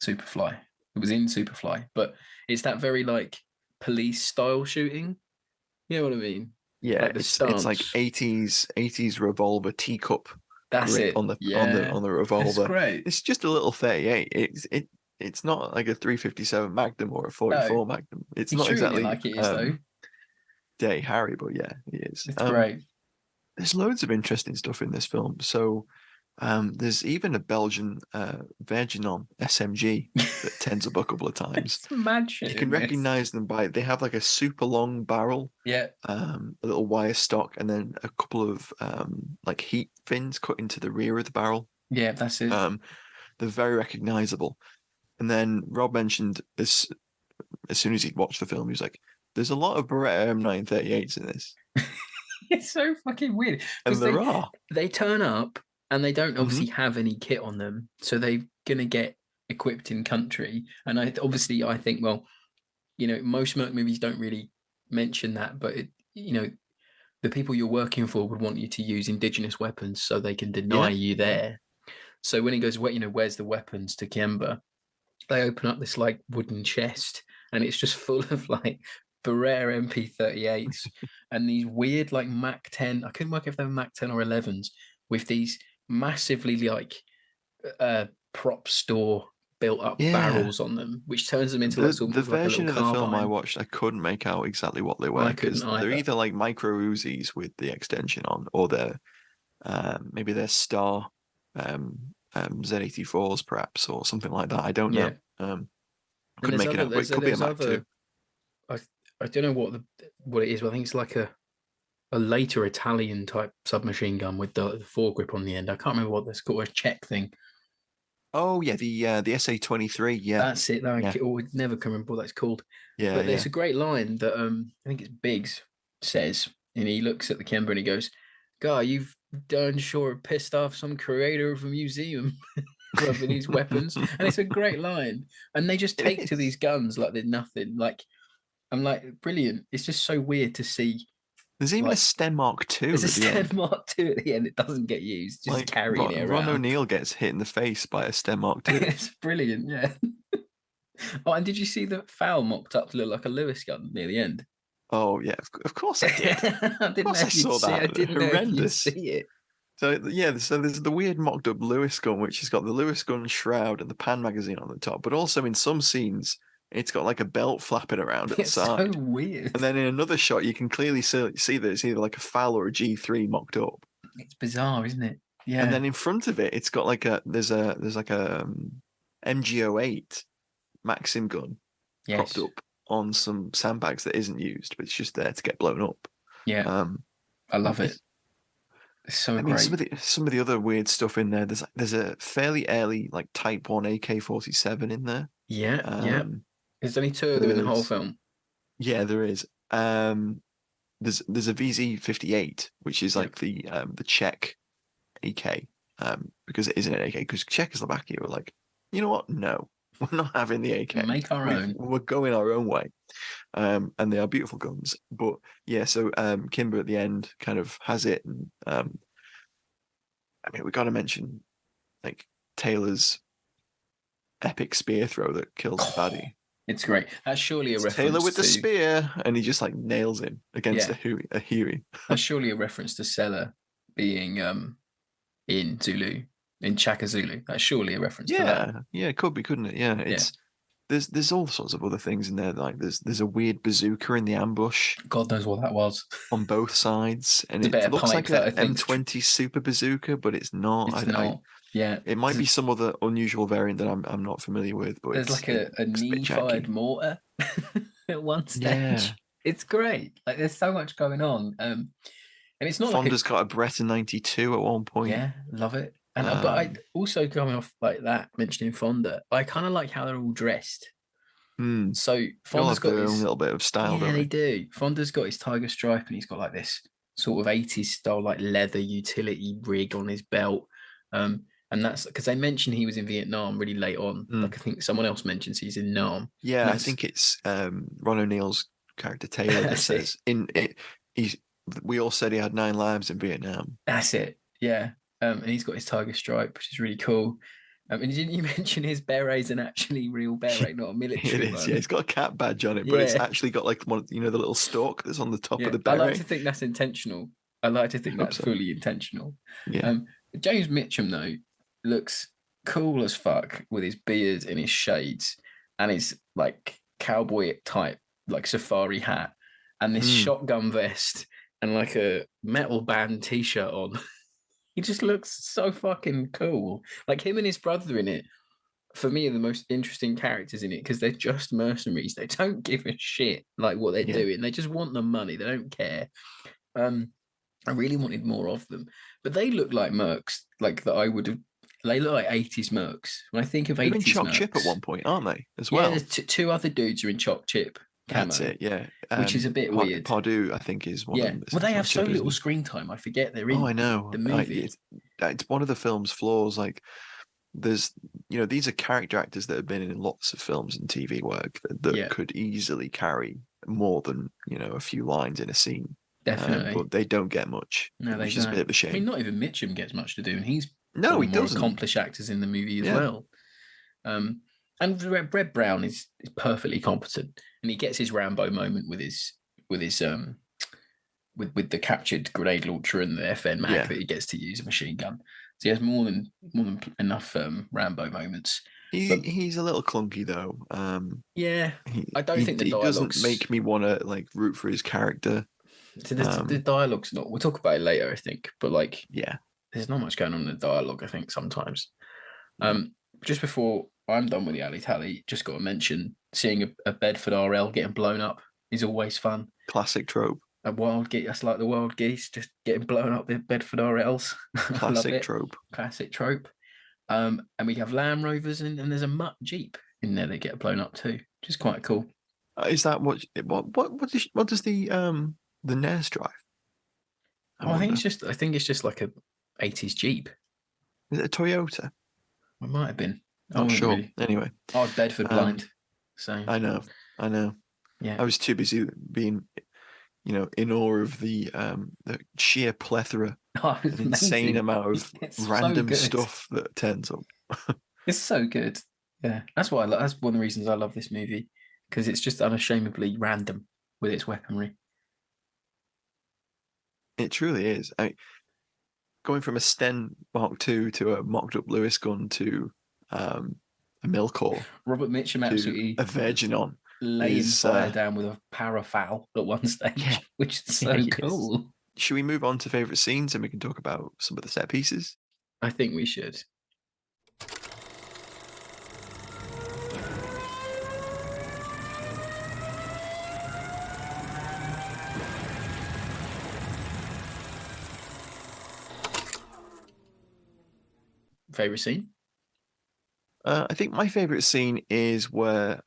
Speaker 1: Superfly. It was in Superfly, but it's that very like police style shooting. You know what I mean?
Speaker 2: Yeah,
Speaker 1: like
Speaker 2: it's like 80s revolver teacup.
Speaker 1: That's it
Speaker 2: on the revolver.
Speaker 1: It's great.
Speaker 2: It's just a little 38. It's not like a 357 Magnum or a 44 Magnum. It's not exactly
Speaker 1: like it is though.
Speaker 2: Day Harry, but yeah, he is.
Speaker 1: It's great.
Speaker 2: There's loads of interesting stuff in this film. So there's even a Belgian Verginon SMG that turns up a couple of times.
Speaker 1: It's mad shit.
Speaker 2: You can recognize them they have like a super long barrel,
Speaker 1: a
Speaker 2: little wire stock, and then a couple of like heat fins cut into the rear of the barrel.
Speaker 1: Yeah, that's it.
Speaker 2: They're very recognizable. And then Rob mentioned this as soon as he'd watched the film. He was like, "There's a lot of Beretta M938s in this."
Speaker 1: It's so fucking weird.
Speaker 2: And
Speaker 1: they turn up and they don't obviously have any kit on them, so they're gonna get equipped in country. And I think, well, most Merc movies don't really mention that, but the people you're working for would want you to use indigenous weapons so they can deny you there. So when he goes, where's the weapons to Kiemba? They open up this like wooden chest, and it's just full of like Barrera MP38s and these weird like Mac 10. I couldn't work if they were Mac 10 or 11s with these massively like prop store built up barrels on them, which turns them into like sort
Speaker 2: The
Speaker 1: of like a
Speaker 2: version
Speaker 1: little
Speaker 2: of the film I
Speaker 1: carbine.
Speaker 2: watched, I couldn't make out exactly what they were
Speaker 1: I couldn't
Speaker 2: because they're
Speaker 1: either.
Speaker 2: either like micro Uzis with the extension on, or they're maybe they're Star Z84s perhaps, or something like that. I don't know. Couldn't make it out, but it could be a Mac 2.
Speaker 1: I don't know what it is, but I think it's like a later Italian type submachine gun with the foregrip on the end. I can't remember what that's called, a Czech thing.
Speaker 2: Oh yeah, the SA-23. Yeah,
Speaker 1: That's it. I never can remember what that's called.
Speaker 2: Yeah,
Speaker 1: but there's a great line that I think it's Biggs says, and he looks at the camera and he goes, "Guy, you've done sure pissed off some creator of a museum." Rubbing these weapons, and it's a great line. And they just take to these guns like they're nothing. Like I'm like, brilliant. It's just so weird to see.
Speaker 2: There's even a Sten Mark II.
Speaker 1: There's a Sten Mark II at the end. It doesn't get used. Just like, carrying it around.
Speaker 2: Ron O'Neill gets hit in the face by a Sten Mark II.
Speaker 1: It's brilliant, yeah. Oh, and did you see the foul mocked up to look like a Lewis gun near the end?
Speaker 2: Oh yeah, of course I did.
Speaker 1: I saw that. I didn't horrendous. Know if you'd see it.
Speaker 2: So yeah, so there's the weird mocked up Lewis gun, which has got the Lewis gun shroud and the pan magazine on the top, but also in some scenes it's got like a belt flapping around at the side.
Speaker 1: It's so weird.
Speaker 2: And then in another shot, you can clearly see that it's either like a FAL or a G3 mocked up.
Speaker 1: It's bizarre, isn't it? Yeah.
Speaker 2: And then in front of it, it's got like there's like a MG08 Maxim gun propped up on some sandbags that isn't used, but it's just there to get blown up.
Speaker 1: Yeah. I love it. It's so great.
Speaker 2: Some of the other weird stuff in there. There's a fairly early like Type 1 AK-47 in there.
Speaker 1: Yeah. There's only two of them in the whole film.
Speaker 2: Yeah, there is. There's a VZ58, which is like the Czech AK, because it isn't an AK. Because Czechoslovakia were like, you know what? No, we're not having the AK.
Speaker 1: Make our own.
Speaker 2: We're going our own way. And they are beautiful guns. But yeah, so Kimber at the end kind of has it. And I mean, we got to mention like Taylor's epic spear throw that kills the baddie.
Speaker 1: It's great. That's surely a reference
Speaker 2: Taylor with the spear, and he just like nails him against a Huey.
Speaker 1: That's surely a reference to Sela being in Zulu, in Chaka Zulu. That's surely a reference to that.
Speaker 2: Yeah, it could be, couldn't it? Yeah, there's all sorts of other things in there. Like there's a weird bazooka in the ambush.
Speaker 1: God knows what that was.
Speaker 2: On both sides, and it looks like an M20 super bazooka, but it's not.
Speaker 1: It's not. Yeah,
Speaker 2: it might be some other unusual variant that I'm not familiar with. But
Speaker 1: there's like a knee-fired mortar at one stage. Yeah. It's great. Like there's so much going on, and it's not.
Speaker 2: Fonda's got a Beretta 92 at one point.
Speaker 1: Yeah, love it. And but I also coming off like that, mentioning Fonda, I kind of like how they're all dressed. So Fonda's got
Speaker 2: their own little bit of style.
Speaker 1: Yeah, they do. Fonda's got his tiger stripe, and he's got like this sort of 80s style like leather utility rig on his belt. And that's because they mentioned he was in Vietnam really late on. Like I think someone else mentions he's in Nam.
Speaker 2: Yeah, I think it's Ron O'Neill's character Taylor that says we all said he had 9 lives in Vietnam.
Speaker 1: That's it. Yeah. And he's got his tiger stripe, which is really cool. And didn't you mention his beret's an actually real beret, not a military one?
Speaker 2: Yeah, it's got a cat badge on it, but it's actually got like one, the little stalk that's on the top of the beret.
Speaker 1: I like to think that's intentional. I like to think that's fully intentional.
Speaker 2: Yeah.
Speaker 1: James Mitchum though looks cool as fuck with his beard and his shades and his like cowboy type like safari hat and this shotgun vest and like a metal band t-shirt on. He just looks so fucking cool. Like him and his brother in it, for me, are the most interesting characters in it because they're just mercenaries. They don't give a shit like what they're doing. They just want the money. They don't care. I really wanted more of them, but they look like mercs, like that I would have. They look like 80s mercs. When I think of 80s mercs,
Speaker 2: in Choc Chip at one point, aren't they? As well.
Speaker 1: Yeah, there's two other dudes are in Choc Chip. Camo,
Speaker 2: that's it, yeah.
Speaker 1: Which is a bit weird.
Speaker 2: Pardue, I think, is one of them.
Speaker 1: Well, they have so little screen time. I forget they're in the movie.
Speaker 2: It's one of the film's flaws. Like, there's, these are character actors that have been in lots of films and TV work that could easily carry more than, a few lines in a scene.
Speaker 1: Definitely.
Speaker 2: But they don't get much.
Speaker 1: No, they
Speaker 2: which is a bit of a shame.
Speaker 1: I mean, not even Mitchum gets much to do, and he's
Speaker 2: No,
Speaker 1: one
Speaker 2: he
Speaker 1: of the more
Speaker 2: doesn't.
Speaker 1: accomplished actors in the movie as
Speaker 2: Yeah.
Speaker 1: well. And Reb Brown is perfectly competent, and he gets his Rambo moment with his with the captured grenade launcher and the FN mag
Speaker 2: Yeah.
Speaker 1: that he gets to use a machine gun. So he has more than enough Rambo moments. But
Speaker 2: He's a little clunky though.
Speaker 1: yeah,
Speaker 2: He
Speaker 1: I don't think the
Speaker 2: he doesn't
Speaker 1: dialogue's
Speaker 2: make me want to like root for his character.
Speaker 1: so the dialogue's not. We'll talk about it later, I think. But like,
Speaker 2: Yeah.
Speaker 1: there's not much going on in the dialogue, I think, sometimes.
Speaker 2: No.
Speaker 1: Just before I'm done with the alley tally, just got to mention seeing a Bedford RL getting blown up is always fun.
Speaker 2: Classic trope.
Speaker 1: A wild geese, that's like the wild geese just getting blown up with Bedford RLs. I love
Speaker 2: Classic
Speaker 1: it.
Speaker 2: trope.
Speaker 1: Classic trope. And we have Land Rovers and there's a Mutt Jeep in there that get blown up too, which is quite cool.
Speaker 2: Is that what does the nurse drive?
Speaker 1: I think it's just like a 80s Jeep.
Speaker 2: Is it a Toyota?
Speaker 1: It might have been.
Speaker 2: Not sure. Really. Anyway,
Speaker 1: I was Bedford blind, so
Speaker 2: I know.
Speaker 1: Yeah,
Speaker 2: I was too busy being, in awe of the sheer plethora, an insane amount of random stuff that turns up.
Speaker 1: It's so good. Yeah, that's why that's one of the reasons I love this movie, because it's just unashamedly random with its weaponry.
Speaker 2: It truly is. Going from a Sten Mark II to a mocked up Lewis gun to a Milcor.
Speaker 1: Robert Mitchum absolutely
Speaker 2: a Virginon
Speaker 1: laying fire down with a parafoul at one stage, which is so cool.
Speaker 2: Should we move on to favourite scenes and we can talk about some of the set pieces?
Speaker 1: I think we should. Favorite scene?
Speaker 2: I think my favourite scene is where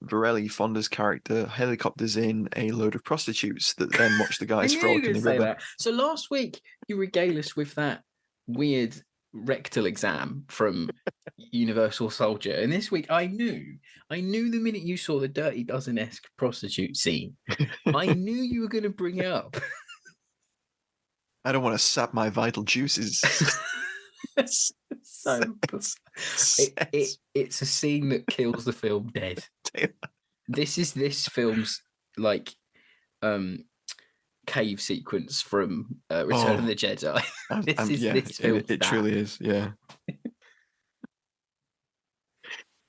Speaker 2: Varelli, Fonda's character, helicopters in a load of prostitutes that then watch the guys frolic in the river.
Speaker 1: That. So last week you regale us with that weird rectal exam from Universal Soldier, and this week I knew the minute you saw the Dirty Dozen-esque prostitute scene, I knew you were going to bring it up.
Speaker 2: I don't want to sap my vital juices.
Speaker 1: It's a scene that kills the film dead. This is this film's like cave sequence from Return of the Jedi. This film.
Speaker 2: It truly is, yeah.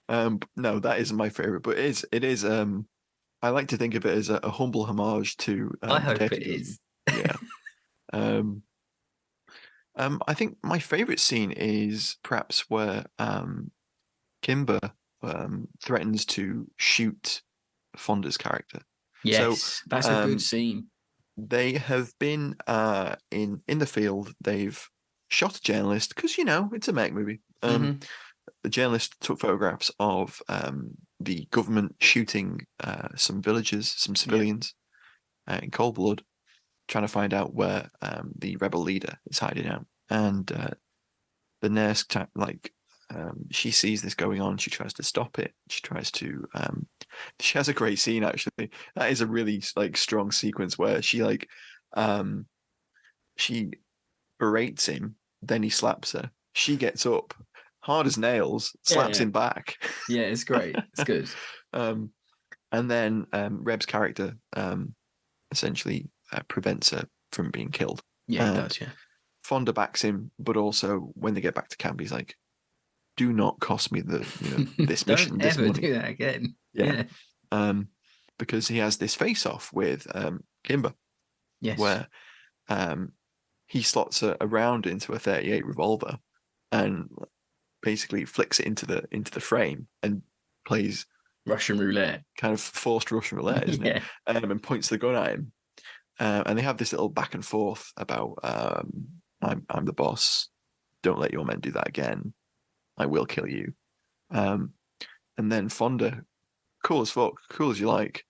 Speaker 2: No, that isn't my favorite, but it is. I like to think of it as a humble homage to.
Speaker 1: I hope it is.
Speaker 2: Yeah. I think my favorite scene is perhaps where Kimber threatens to shoot Fonda's character.
Speaker 1: Yes, so, that's a good scene.
Speaker 2: They have been in the field. They've shot a journalist because it's a Merc movie. The journalist took photographs of the government shooting some villagers, some civilians, in cold blood, trying to find out where the rebel leader is hiding out. And the nurse, she sees this going on. She tries to stop it. She tries to. She has a great scene actually. That is a really strong sequence where she she berates him. Then he slaps her. She gets up, hard as nails, slaps him back.
Speaker 1: Yeah, it's great. It's good.
Speaker 2: And then Reb's character essentially prevents her from being killed.
Speaker 1: Yeah, he does. Yeah.
Speaker 2: Fonda backs him, but also when they get back to camp, he's like, "Do not cost me this mission.
Speaker 1: Don't ever
Speaker 2: money.
Speaker 1: Do that again."
Speaker 2: Yeah. Because he has this face-off with Kimber, where he slots a round into a .38 revolver and basically flicks it into the frame and plays
Speaker 1: Russian roulette,
Speaker 2: kind of forced Russian roulette, isn't it? And points the gun at him. And they have this little back and forth about I'm the boss. Don't let your men do that again. I will kill you. And then Fonda, cool as fuck, cool as you like.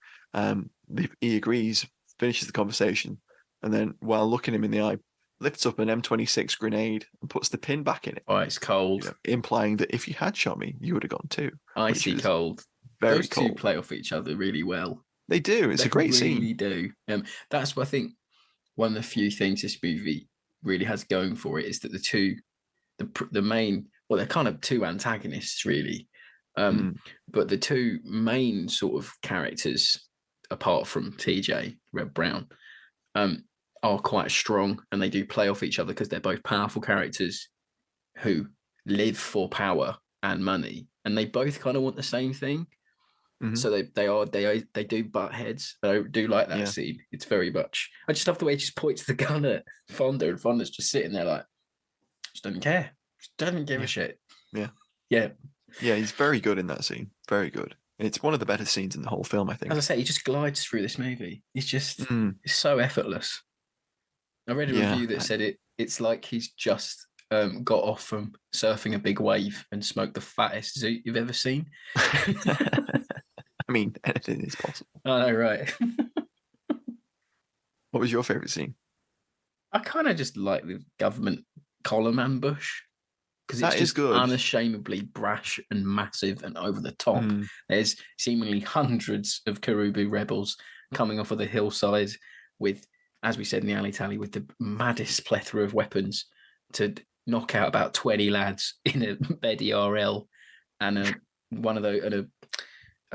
Speaker 2: He agrees, finishes the conversation, and then while looking him in the eye, lifts up an M26 grenade and puts the pin back in it.
Speaker 1: Oh, it's cold.
Speaker 2: Implying that if you had shot me, you would have gone too.
Speaker 1: Icy cold.
Speaker 2: Very
Speaker 1: Those
Speaker 2: cold.
Speaker 1: two play off each other really well.
Speaker 2: They do. It's a great scene.
Speaker 1: They really do. That's what I think one of the few things this movie really has going for it is that the two the main. Well, they're kind of two antagonists, really. But the two main sort of characters, apart from TJ, Reb Brown, are quite strong, and they do play off each other because they're both powerful characters who live for power and money, and they both kind of want the same thing. So they do butt heads. I do like that scene. It's very much. I just love the way he just points the gun at Fonda, and Fonda's just sitting there like, just doesn't care, just doesn't give a shit. Yeah.
Speaker 2: He's very good in that scene. Very good. It's one of the better scenes in the whole film, I think.
Speaker 1: As I say, he just glides through this movie. He's just it's so effortless. I read a review that said it's like he's just got off from surfing a big wave and smoked the fattest zoot you've ever seen.
Speaker 2: I mean, anything is possible.
Speaker 1: I know, right?
Speaker 2: What was your favourite scene?
Speaker 1: I kind of just like the government column ambush because it's just
Speaker 2: good.
Speaker 1: Unashamedly brash and massive and over the top. There's seemingly hundreds of Karubu rebels coming off of the hillside with, as we said in the alley tally, with the maddest plethora of weapons to knock out about 20 lads in a Betty RL and one of those, and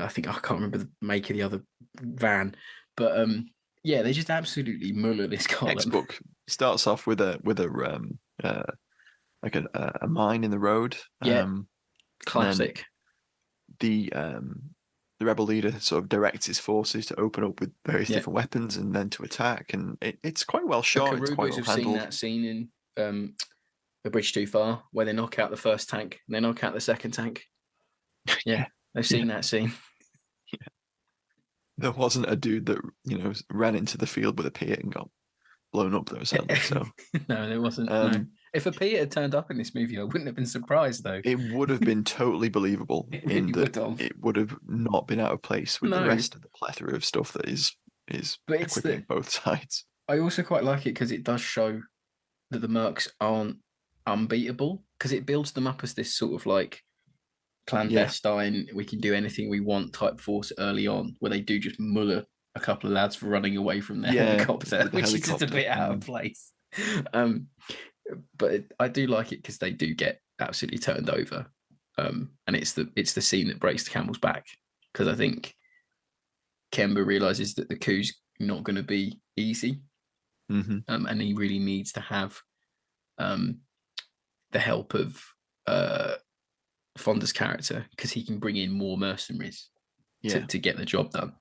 Speaker 1: I think I can't remember the make of the other van, but they just absolutely muller this column.
Speaker 2: Textbook starts off with a mine in the road.
Speaker 1: Classic.
Speaker 2: The rebel leader sort of directs his forces to open up with various different weapons and then to attack, and it's quite well shot.
Speaker 1: The Karubos have seen that scene in A Bridge Too Far where they knock out the first tank and they knock out the second tank. Yeah, they've seen that scene.
Speaker 2: There wasn't a dude that ran into the field with a Piat and got blown up though, sadly. So
Speaker 1: no, there wasn't. No. If a Piat had turned up in this movie, I wouldn't have been surprised though.
Speaker 2: It would have been totally believable. It would have not been out of place with the rest of the plethora of stuff that is equipping both sides.
Speaker 1: I also quite like it because it does show that the Mercs aren't unbeatable, because it builds them up as this sort of like clandestine, we can do anything we want type force early on, where they do just muller a couple of lads for running away from their helicopter, which is just a bit out of place. But I do like it because they do get absolutely turned over, and it's the scene that breaks the camel's back, because I think Kemba realizes that the coup's not going to be easy, and he really needs to have the help of Fonda's character, because he can bring in more mercenaries to get the job done.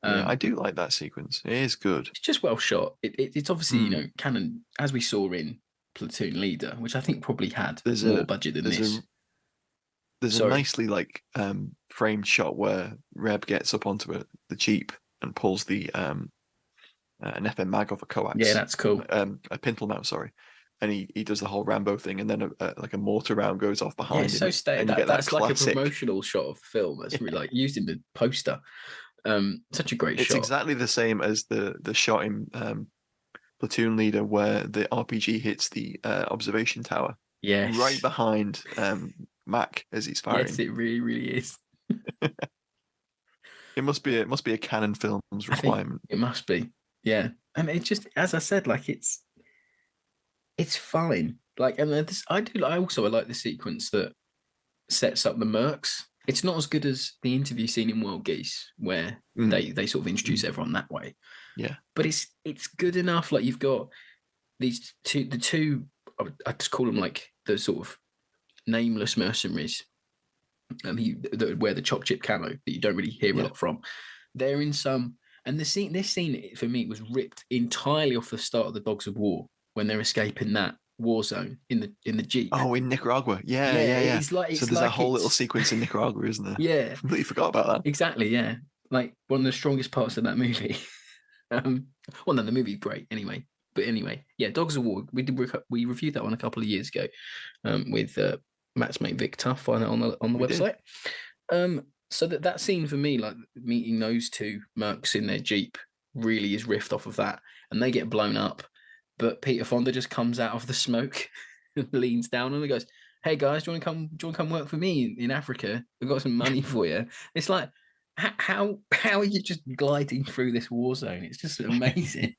Speaker 2: I do like that sequence. It is good.
Speaker 1: It's just well shot. It's obviously canon, as we saw in Platoon Leader, which I think probably had more budget than this.
Speaker 2: There's a nicely framed shot where Reb gets up onto the Jeep and pulls the an FM mag off a coax.
Speaker 1: Yeah, that's cool.
Speaker 2: A pintle mount, sorry. And he does the whole Rambo thing, and then a mortar round goes off behind him.
Speaker 1: Yeah, so stated. That's like a promotional shot of the film. That's really like used in the poster. Such a great shot.
Speaker 2: It's exactly the same as the shot in Platoon Leader where the RPG hits the observation tower.
Speaker 1: Yes.
Speaker 2: Right behind Mac as he's firing.
Speaker 1: Yes, it really, really is.
Speaker 2: It must be a Canon Films requirement.
Speaker 1: It must be. Yeah. And it just, as I said, like it's fine. Like, and I also like the sequence that sets up the Mercs. It's not as good as the interview scene in Wild Geese, where they sort of introduce everyone that way.
Speaker 2: Yeah.
Speaker 1: But it's good enough. Like, you've got the two, I just call them like the sort of nameless mercenaries, that wear the choc chip camo that you don't really hear a lot from. They're in some, and this scene for me was ripped entirely off the start of the Dogs of War, when they're escaping that war zone in the Jeep.
Speaker 2: Oh, in Nicaragua. Yeah.
Speaker 1: It's like,
Speaker 2: so there's a whole little sequence in Nicaragua, isn't there?
Speaker 1: Yeah.
Speaker 2: Completely forgot about that.
Speaker 1: Exactly, yeah. Like one of the strongest parts of that movie. Well, no, the movie's great anyway. But anyway, yeah, Dogs of War. We reviewed that one a couple of years ago with Matt's mate Vic Tuff. Find it on the website. So that scene for me, like meeting those two Mercs in their Jeep, really is riffed off of that, and they get blown up. But Peter Fonda just comes out of the smoke, leans down, and he goes, "Hey guys, do you want to come work for me in Africa? We've got some money for you." It's like, how are you just gliding through this war zone? It's just amazing.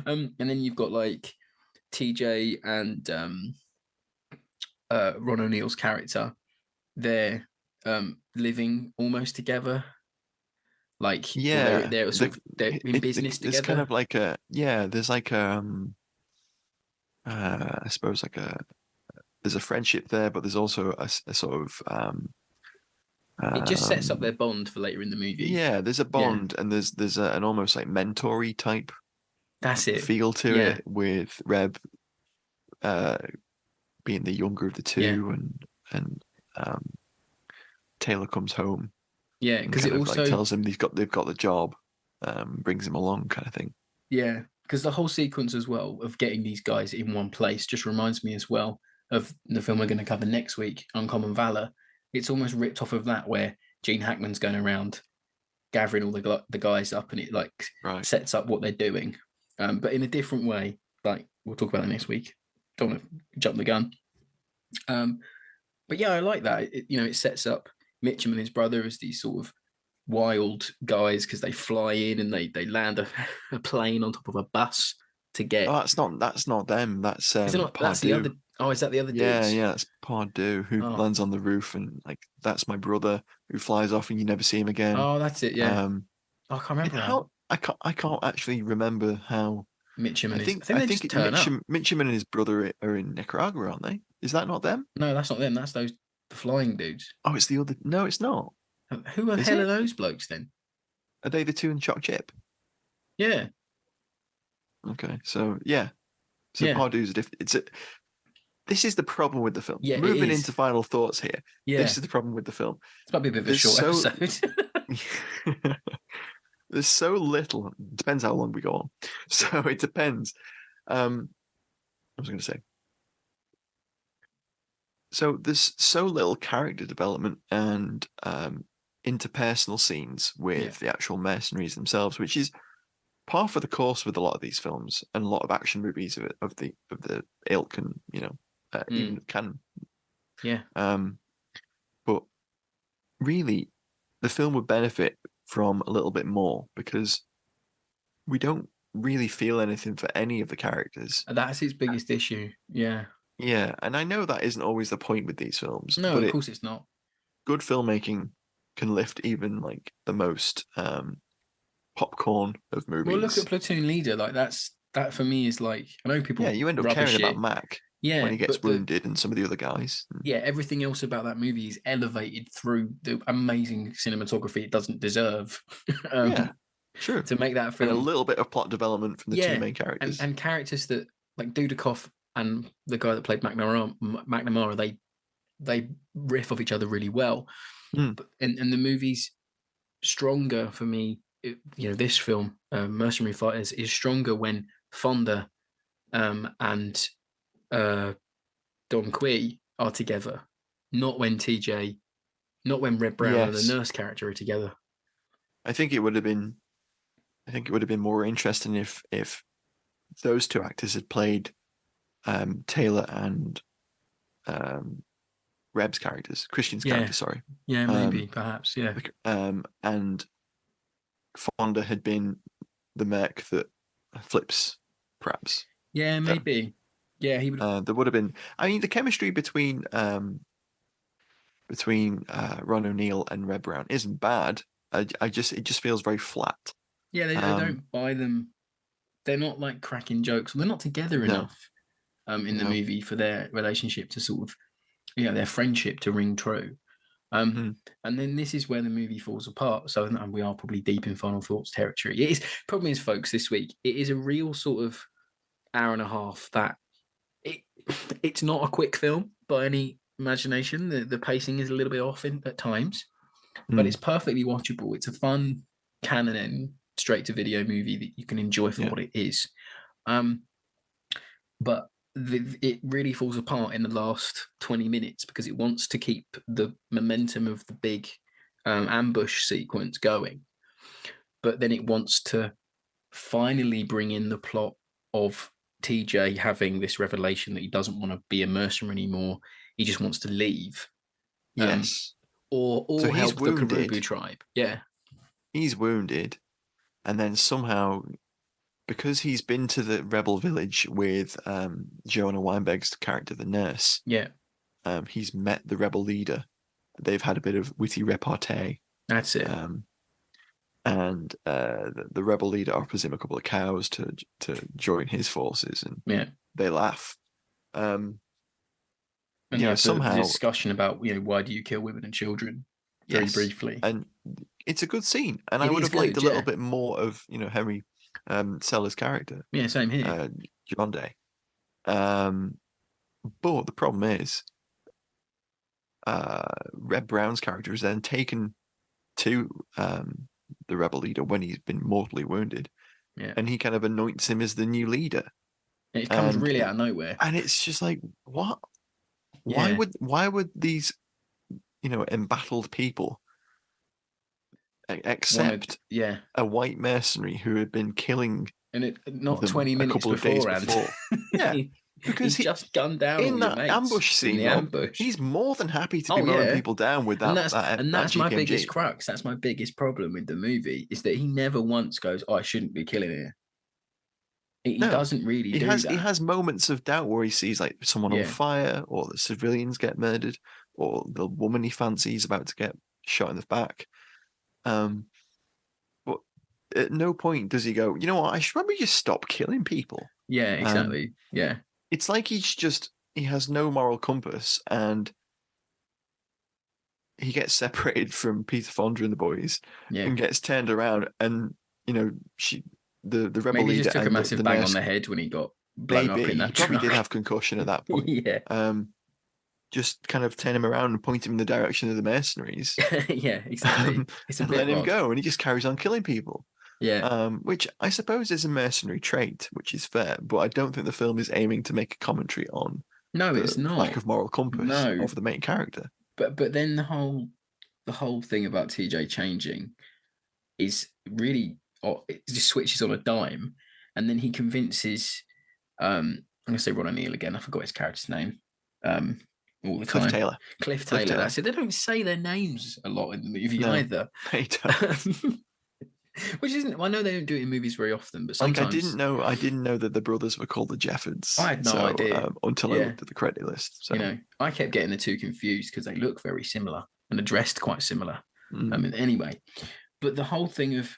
Speaker 1: And then you've got like TJ and Ron O'Neill's character, they're living almost together, like, or
Speaker 2: Yeah,
Speaker 1: they're in business
Speaker 2: there's kind
Speaker 1: together.
Speaker 2: of like there's like I suppose like there's a friendship there, but there's also a sort of
Speaker 1: It just sets up
Speaker 2: um
Speaker 1: their bond for later in the movie.
Speaker 2: yeah, there's a
Speaker 1: Yeah,
Speaker 2: bond, and there's an almost like mentory type
Speaker 1: that's it.
Speaker 2: feel to
Speaker 1: Yeah,
Speaker 2: it, with Reb uh being the younger of the
Speaker 1: yeah,
Speaker 2: two, and um Taylor comes home
Speaker 1: yeah.
Speaker 2: and
Speaker 1: Because it
Speaker 2: kind of like
Speaker 1: also,
Speaker 2: tells him they've got the job, brings him along, kind of thing.
Speaker 1: yeah, because the whole sequence as well of getting these guys in one place just reminds me as well of the film we're going to cover next week, Uncommon Valor. It's almost ripped off of that, where Gene Hackman's going around gathering all the guys up, and it like
Speaker 2: Right.
Speaker 1: sets up what they're doing, but in a different way. Like, we'll talk about it next week. Don't want to jump the gun. Um, but yeah, I like that. It sets up Mitchum and his brother as these sort of wild guys, because they fly in and they land a plane on top of a bus to
Speaker 2: Oh,
Speaker 1: get.
Speaker 2: that's not them. That's
Speaker 1: Is it not? That's the
Speaker 2: Pardieu.
Speaker 1: other. Oh, is that the other
Speaker 2: Yeah,
Speaker 1: dudes?
Speaker 2: yeah, that's Pardieu who
Speaker 1: Oh,
Speaker 2: lands on the roof, and like that's my brother who flies off and you never see him again.
Speaker 1: oh, that's it. Yeah.
Speaker 2: Um,
Speaker 1: Oh, I can't remember how
Speaker 2: how I can't actually remember how.
Speaker 1: Mitchum and his. I think
Speaker 2: I
Speaker 1: they
Speaker 2: think
Speaker 1: just turn up.
Speaker 2: Mitchum and his brother are in Nicaragua, aren't they? Is that not them?
Speaker 1: No, that's not them. That's the flying dudes.
Speaker 2: Oh, it's the other. No, it's not.
Speaker 1: Who the
Speaker 2: Is
Speaker 1: hell are
Speaker 2: it?
Speaker 1: those blokes then?
Speaker 2: Are they the two in Choc Chip?
Speaker 1: Yeah,
Speaker 2: Okay, so yeah, so
Speaker 1: yeah,
Speaker 2: Pardieu's a different. This is the problem with the film.
Speaker 1: yeah. It
Speaker 2: Moving
Speaker 1: is.
Speaker 2: into final thoughts here.
Speaker 1: Yeah,
Speaker 2: This is the problem with the film.
Speaker 1: this might be a bit of a
Speaker 2: There's
Speaker 1: short
Speaker 2: so
Speaker 1: episode.
Speaker 2: there's so little. Depends how long we go on. So it depends. I was going to say. So there's so little character development and interpersonal scenes with
Speaker 1: Yeah.
Speaker 2: the actual mercenaries themselves, which is par for the course with a lot of these films and a lot of action movies of the ilk, and even can.
Speaker 1: Yeah,
Speaker 2: But really, the film would benefit from a little bit more, because we don't really feel anything for any of the characters.
Speaker 1: that's his biggest issue. Yeah.
Speaker 2: Yeah, and I know that isn't always the point with these films,
Speaker 1: No,
Speaker 2: but
Speaker 1: of course it's not.
Speaker 2: good filmmaking can lift even like the most popcorn of
Speaker 1: Well, look at
Speaker 2: movies.
Speaker 1: Platoon Leader. Like, that for me is like, I know
Speaker 2: Yeah,
Speaker 1: people
Speaker 2: you end up caring
Speaker 1: rubbish
Speaker 2: about
Speaker 1: it.
Speaker 2: Mac when
Speaker 1: Yeah,
Speaker 2: he gets
Speaker 1: but
Speaker 2: wounded, and some of the other guys.
Speaker 1: everything else about that movie is elevated through the amazing cinematography it doesn't deserve.
Speaker 2: Yeah, sure.
Speaker 1: To make that
Speaker 2: And a
Speaker 1: film.
Speaker 2: little bit of plot development from the two main characters.
Speaker 1: and characters that, like Dudikoff and the guy that played McNamara, they riff off each other really well.
Speaker 2: Mm.
Speaker 1: But and the movie's stronger for me. This film, Mercenary Fighters, is stronger when Fonda and Don Quixote are together, not when Reb Brown and the
Speaker 2: Yes,
Speaker 1: nurse character are together.
Speaker 2: I think it would have been. I think it would have been more interesting if those two actors had played Taylor and Reb's characters, Christian's character, sorry.
Speaker 1: Yeah, maybe, perhaps, yeah.
Speaker 2: And Fonda had been the Merc that flips, perhaps.
Speaker 1: Yeah, maybe. Yeah, he would.
Speaker 2: There would have been. I mean, the chemistry between Ron O'Neill and Reb Brown isn't bad. It just feels very flat.
Speaker 1: Yeah, I don't buy them. They're not like cracking jokes. They're not together enough in the movie for their relationship to sort of, their friendship to ring true. And then this is where the movie falls apart. So, and we are probably deep in final thoughts territory. It is. Problem is, folks, this week it is a real sort of hour and a half that it's not a quick film by any imagination. The pacing is a little bit off at times, but it's perfectly watchable. It's a fun canon and straight to video movie that you can enjoy for what it is. But it really falls apart in the last 20 minutes because it wants to keep the momentum of the big ambush sequence going, but then it wants to finally bring in the plot of TJ having this revelation that he doesn't want to be a mercenary anymore. He just wants to leave.
Speaker 2: Yes.
Speaker 1: Or
Speaker 2: so
Speaker 1: help the Karubu tribe. Yeah.
Speaker 2: He's wounded, and then somehow because he's been to the rebel village with Joanna Weinberg's character, the nurse.
Speaker 1: Yeah,
Speaker 2: He's met the rebel leader. They've had a bit of witty repartee.
Speaker 1: that's it.
Speaker 2: And the rebel leader offers him a couple of cows to join his forces, and
Speaker 1: Yeah.
Speaker 2: they laugh.
Speaker 1: And
Speaker 2: somehow
Speaker 1: the discussion about why do you kill women and children very briefly,
Speaker 2: and it's a good scene. And I
Speaker 1: It
Speaker 2: would
Speaker 1: is
Speaker 2: have liked
Speaker 1: good,
Speaker 2: a little
Speaker 1: yeah.
Speaker 2: bit more of Henry Seller's character,
Speaker 1: Yeah, same here.
Speaker 2: John Day. But the problem is, Reb Brown's character is then taken to the rebel leader when he's been mortally wounded, and he kind of anoints him as the new leader.
Speaker 1: It comes really out of nowhere,
Speaker 2: and it's just like, what?
Speaker 1: Yeah.
Speaker 2: Why would these embattled people accept a white mercenary who had been killing
Speaker 1: and not
Speaker 2: them
Speaker 1: 20
Speaker 2: a
Speaker 1: minutes
Speaker 2: couple of days
Speaker 1: beforehand?
Speaker 2: before? Yeah. Because
Speaker 1: he's just gunned down
Speaker 2: in
Speaker 1: all
Speaker 2: that
Speaker 1: your mates
Speaker 2: ambush scene,
Speaker 1: in the ambush.
Speaker 2: he's more than happy to be mowing people down with that.
Speaker 1: And that's my
Speaker 2: GPMG.
Speaker 1: biggest crux. That's my biggest problem with the movie, is that he never once goes, "Oh, I shouldn't be killing here." He doesn't really do that.
Speaker 2: He has moments of doubt where he sees like someone on fire, or the civilians get murdered, or the woman he fancies about to get shot in the back. But at no point does he go, you know what, I should probably just stop killing people.
Speaker 1: Yeah, exactly. Yeah.
Speaker 2: It's like he has no moral compass, and he gets separated from Peter Fonda and the boys, and gets turned around, and the rebel
Speaker 1: Maybe
Speaker 2: leader
Speaker 1: he just took a massive bang on the head when he got blown up in that
Speaker 2: he probably
Speaker 1: truck.
Speaker 2: did have concussion at that point. Just kind of turn him around and point him in the direction of the mercenaries.
Speaker 1: Yeah, exactly. It's a bit
Speaker 2: let him go, and he just carries on killing people.
Speaker 1: Yeah.
Speaker 2: Which I suppose is a mercenary trait, which is fair, but I don't think the film is aiming to make a commentary on
Speaker 1: it's not.
Speaker 2: lack of moral compass of the main character.
Speaker 1: But then the whole thing about TJ changing is really, it just switches on a dime, and then he convinces I'm gonna say Ron O'Neill again, I forgot his character's name. All the
Speaker 2: Cliff
Speaker 1: time.
Speaker 2: Cliff
Speaker 1: Taylor. That's it. They don't say their names a lot in the movie either.
Speaker 2: They don't.
Speaker 1: Which isn't. I know they don't do it in movies very often, but sometimes
Speaker 2: I didn't know that the brothers were called the Jeffords.
Speaker 1: I had no idea
Speaker 2: until I looked at the credit list. So
Speaker 1: I kept getting the two confused because they look very similar and are dressed quite similar. Anyway, but the whole thing of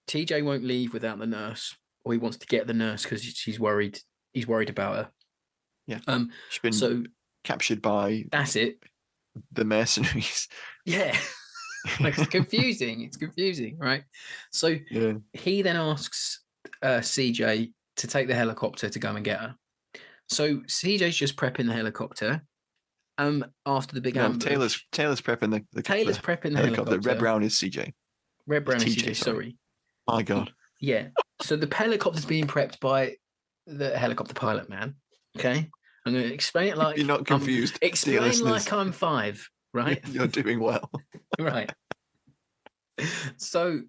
Speaker 1: TJ won't leave without the nurse, or he wants to get the nurse because he's worried. He's worried about her.
Speaker 2: Yeah. She's been captured by.
Speaker 1: That's it.
Speaker 2: The mercenaries.
Speaker 1: Yeah. It's confusing, right? So he then asks CJ to take the helicopter to go and get her. So CJ's just prepping the helicopter. After the big ambush.
Speaker 2: Taylor's prepping the helicopter. Reb Brown is CJ.
Speaker 1: Reb Brown is CJ. Sorry.
Speaker 2: My God.
Speaker 1: Yeah. So the helicopter's being prepped by the helicopter pilot man. Okay. I'm going to explain it like
Speaker 2: you're not confused.
Speaker 1: Explain like I'm 5. Right?
Speaker 2: You're doing well.
Speaker 1: Right. So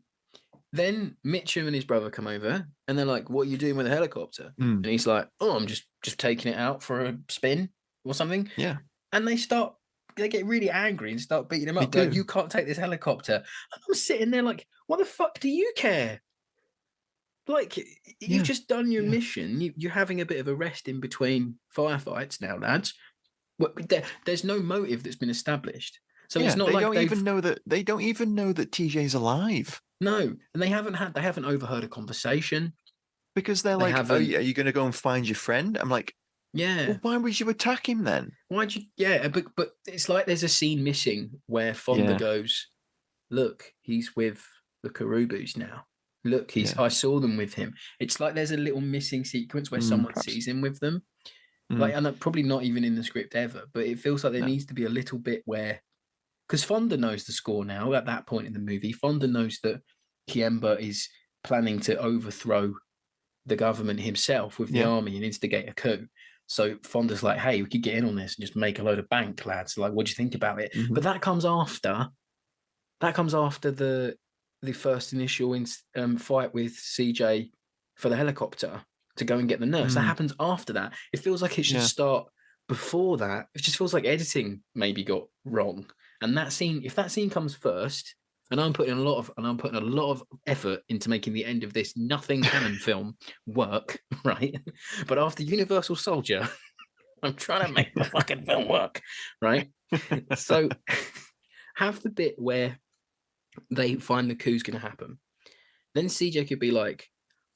Speaker 1: then Mitchum and his brother come over, and they're like, "What are you doing with the helicopter?" And he's like, "Oh, I'm just taking it out for a spin or something."
Speaker 2: Yeah.
Speaker 1: And they get really angry and start beating him up. Like, you can't take this helicopter. And I'm sitting there like, what the fuck do you care? Like, you've just done your mission. You're having a bit of a rest in between firefights now, lads. There's no motive that's been established, so it's not
Speaker 2: they
Speaker 1: like
Speaker 2: don't even know that TJ's alive.
Speaker 1: No, and they haven't overheard a conversation
Speaker 2: because they're like, "Oh, are you going to go and find your friend?" I'm like,
Speaker 1: "Yeah."
Speaker 2: Well, why would you attack him then?
Speaker 1: Why'd you? Yeah, but it's like there's a scene missing where Fonda goes, "Look, he's with the Karubus now. Look, I saw them with him." It's like there's a little missing sequence where someone sees him with them. Like, and probably not even in the script ever, but it feels like there needs to be a little bit where, because Fonda knows the score now at that point in the movie. Fonda knows that Kiemba is planning to overthrow the government himself with the army and instigate a coup. So Fonda's like, "Hey, we could get in on this and just make a load of bank, lads. Like, what do you think about it?" But that comes after. The first initial fight with CJ for the helicopter to go and get the nurse. That happens after that. It feels like it should start before that. It just feels like editing maybe got wrong. And that scene, if that scene comes first And I'm putting a lot of effort into making the end of this nothing canon film work, right? But after Universal Soldier, I'm trying to make the fucking film work, right? So have the bit where they find the coup's going to happen. Then CJ could be like,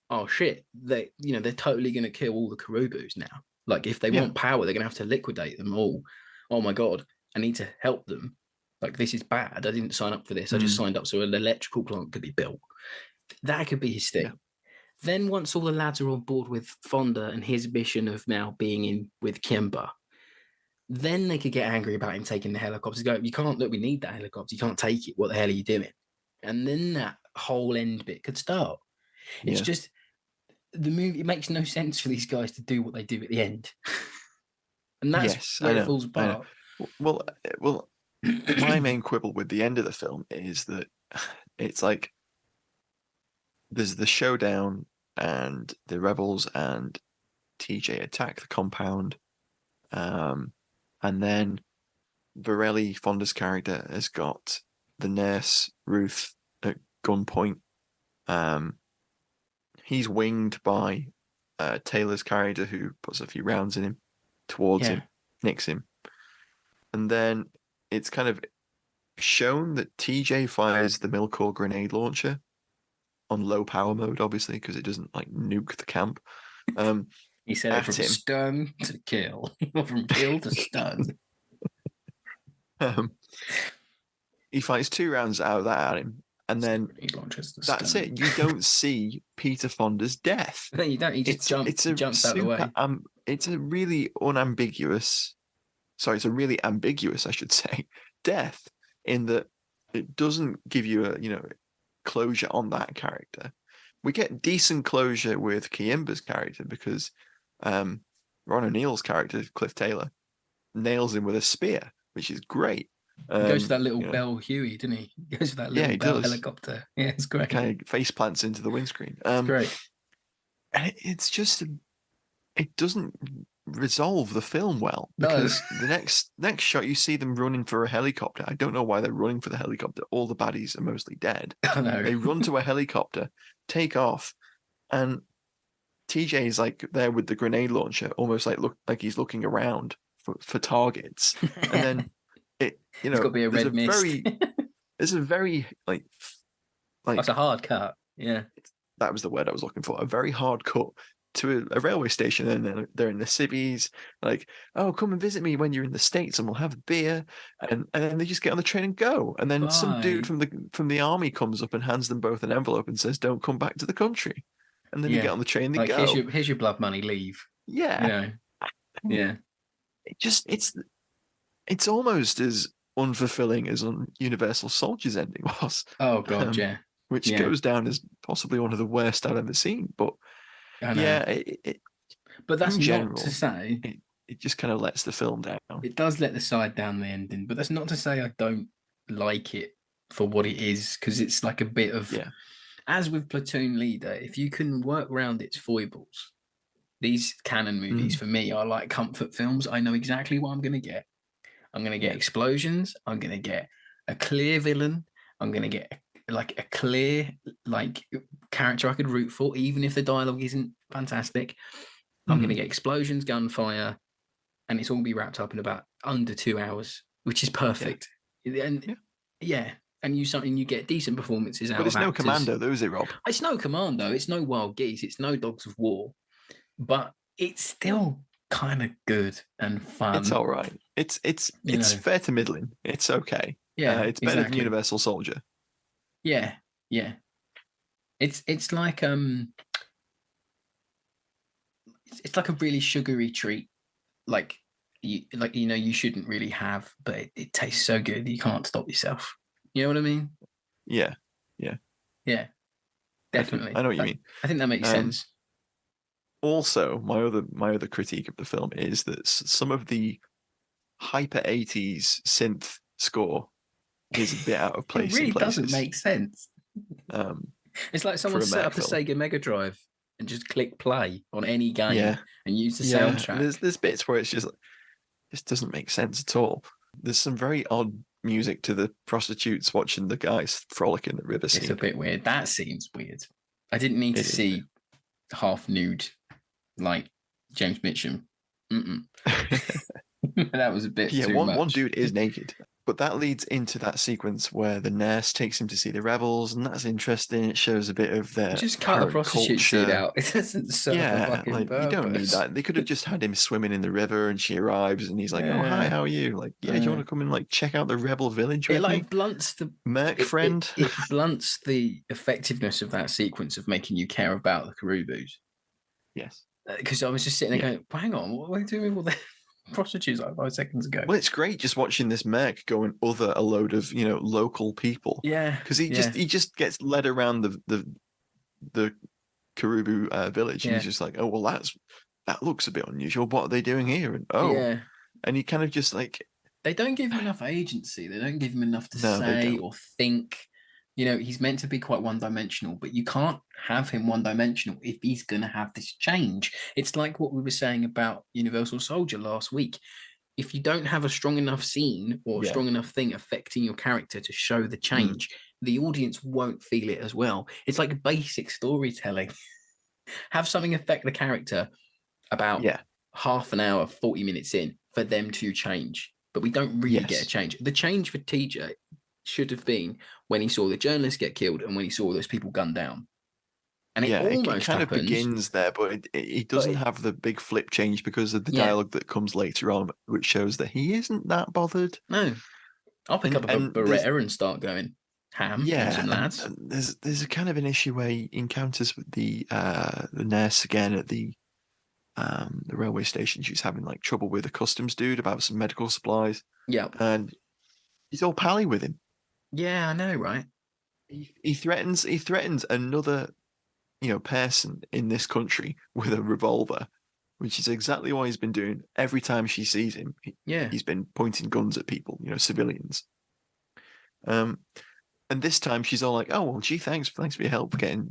Speaker 1: "Oh shit, they're totally going to kill all the Karubus now. Like if they want power, they're going to have to liquidate them all. Oh my god, I need to help them. Like this is bad. I didn't sign up for this. I just signed up so an electrical plant could be built. That could be his thing." Yeah. Then once all the lads are on board with Fonda and his mission of now being in with Kimber, then they could get angry about him taking the helicopters. Go, you can't look. We need that helicopter. You can't take it. What the hell are you doing? And then that whole end bit could start. It's just the movie. It makes no sense for these guys to do what they do at the end, and that's where it falls apart.
Speaker 2: Well, my main quibble with the end of the film is that it's like there's the showdown and the rebels and TJ attack the compound, and then Varelli, Fonda's character, has got the nurse Ruth at gunpoint. He's winged by Taylor's character, who puts a few rounds in him towards him, nicks him. And then it's kind of shown that TJ fires the Milcore grenade launcher on low power mode, obviously, because it doesn't like nuke the camp.
Speaker 1: He said it from stun to kill, from kill to stun.
Speaker 2: He fires 2 rounds out of that at him, and then that's it. You don't see Peter Fonda's death.
Speaker 1: No, you don't. He just jumps out of the way.
Speaker 2: It's a really unambiguous. Sorry, it's a really ambiguous, I should say, death, in that it doesn't give you a closure on that character. We get decent closure with Kimber's character because Ron O'Neill's character, Cliff Taylor, nails him with a spear, which is great.
Speaker 1: He goes for that little Bell Huey, didn't he? He goes for that little Bell helicopter. Yeah, it's great.
Speaker 2: Kind of face plants into the windscreen.
Speaker 1: It's great.
Speaker 2: And it's just, it doesn't resolve the film well, because the next shot you see them running for a helicopter. I don't know why they're running for the helicopter. All the baddies are mostly dead.
Speaker 1: I know.
Speaker 2: They run to a helicopter, take off, and TJ is like there with the grenade launcher, almost like he's looking around for targets, and then it's got to be a red mist. It's a very like
Speaker 1: it's a hard cut. Yeah,
Speaker 2: that was the word I was looking for. A very hard cut to a railway station, and they're in the civvies, like, oh, come and visit me when you're in the States and we'll have a beer, and then they just get on the train and go, and then some dude from the army comes up and hands them both an envelope and says, don't come back to the country, and then you get on the train, they go,
Speaker 1: here's your blood money, leave.
Speaker 2: It's almost as unfulfilling as on Universal Soldier's ending was.
Speaker 1: Oh god,
Speaker 2: which goes down as possibly one of the worst I've ever seen, but
Speaker 1: but that's not to say
Speaker 2: it just kind of lets the film down.
Speaker 1: It does let the side down the ending, but that's not to say I don't like it for what it is, because it's like a bit of as with Platoon Leader, if you can work around its foibles, these canon movies for me are like comfort films. I know exactly what I'm going to get. I'm going to get explosions. I'm going to get a clear villain. I'm going to get like a clear character I could root for, even if the dialogue isn't fantastic. I'm going to get explosions, gunfire, and it's all be wrapped up in about under 2 hours, which is perfect. And and you get decent performances out of actors.
Speaker 2: But it's no Commando, though, is it, Rob?
Speaker 1: It's no Commando. It's no Wild Geese. It's no Dogs of War. But it's still kind of good and fun.
Speaker 2: It's all right. It's fair to middling. It's okay.
Speaker 1: Yeah,
Speaker 2: it's better than Universal Soldier.
Speaker 1: Yeah. It's like it's like a really sugary treat, you shouldn't really have, but it tastes so good that you can't stop yourself. You know what I mean?
Speaker 2: Yeah.
Speaker 1: Definitely.
Speaker 2: I know what you mean.
Speaker 1: I think that makes sense.
Speaker 2: Also, my other critique of the film is that some of the hyper 80s synth score is a bit out of place.
Speaker 1: It really doesn't make sense. It's like someone set up a Sega Mega Drive and just click play on any game and use the soundtrack.
Speaker 2: There's bits where it's just doesn't make sense at all. There's some very odd music to the prostitutes watching the guys frolic in the river scene.
Speaker 1: It's a bit weird. That seems weird. I didn't need to see half nude like James Mitchum. That was a bit too much.
Speaker 2: One dude is naked. But that leads into that sequence where the nurse takes him to see the rebels, and that's interesting. It shows a bit of their
Speaker 1: just cut the prostitute scene out. It doesn't serve a fucking
Speaker 2: you don't need
Speaker 1: purpose.
Speaker 2: that. They could have just had him swimming in the river, and she arrives, and he's like, "Oh, hi, how are you?" Like, do you want to come and like check out the rebel village with me?
Speaker 1: Blunts the
Speaker 2: Merc friend.
Speaker 1: It blunts the effectiveness of that sequence of making you care about the Karubus.
Speaker 2: Yes,
Speaker 1: because I was just sitting there going, well, "Hang on, what are they doing with all the prostitutes like 5 seconds ago?"
Speaker 2: Well, it's great just watching this Merc go and other a load of local people.
Speaker 1: Yeah,
Speaker 2: because he just gets led around the Karubu village, and he's just like, "Oh, well, that looks a bit unusual. What are they doing here?" And and he kind of just like,
Speaker 1: they don't give him enough agency. They don't give him enough to say or think. He's meant to be quite one-dimensional, but you can't have him one-dimensional if he's going to have this change. It's like what we were saying about Universal Soldier last week. If you don't have a strong enough scene or a strong enough thing affecting your character to show the change, the audience won't feel it as well. It's like basic storytelling. Have something affect the character about half an hour, 40 minutes in for them to change. But we don't really get a change. The change for TJ should have been when he saw the journalist get killed and when he saw those people gunned down. And it almost
Speaker 2: kind of begins there, but it doesn't have the big flip change because of the dialogue that comes later on, which shows that he isn't that bothered.
Speaker 1: No. I'll pick up a Beretta and start going ham on some lads.
Speaker 2: And there's a kind of an issue where he encounters with the nurse again at the railway station. She's having like trouble with a customs dude about some medical supplies.
Speaker 1: Yeah.
Speaker 2: And he's all pally with him.
Speaker 1: Yeah, I know, right?
Speaker 2: He threatens another, person in this country with a revolver, which is exactly what he's been doing every time she sees him. He's been pointing guns at people, civilians. And this time she's all like, "Oh well, gee, thanks for your help getting,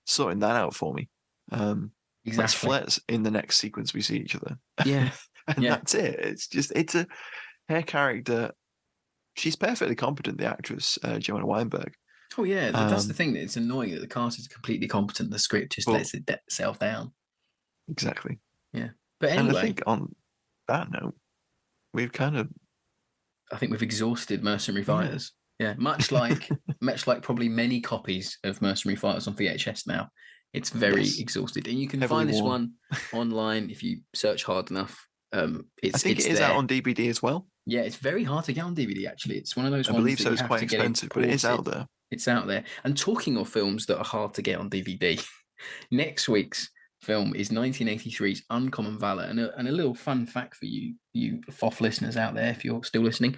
Speaker 2: sorting that out for me." Let's flirt in the next sequence we see each other.
Speaker 1: Yeah,
Speaker 2: and that's it. It's her character. She's perfectly competent, the actress, Joanna Weinberg.
Speaker 1: Oh, yeah. That's the thing. It's annoying that the cast is completely competent. The script just lets itself down.
Speaker 2: Exactly.
Speaker 1: Yeah. But anyway.
Speaker 2: And I think on that note,
Speaker 1: I think we've exhausted Mercenary Fighters. Yeah. Much like probably many copies of Mercenary Fighters on VHS now. It's very exhausted. And you can find this one online if you search hard enough. I think
Speaker 2: it is out on DVD as well.
Speaker 1: Yeah, it's very hard to get on DVD, actually. It's one of those
Speaker 2: ones. I believe so. It's quite expensive, but it is out there.
Speaker 1: It's out there. And talking of films that are hard to get on DVD, next week's film is 1983's Uncommon Valor. And a little fun fact for you FOF listeners out there, if you're still listening,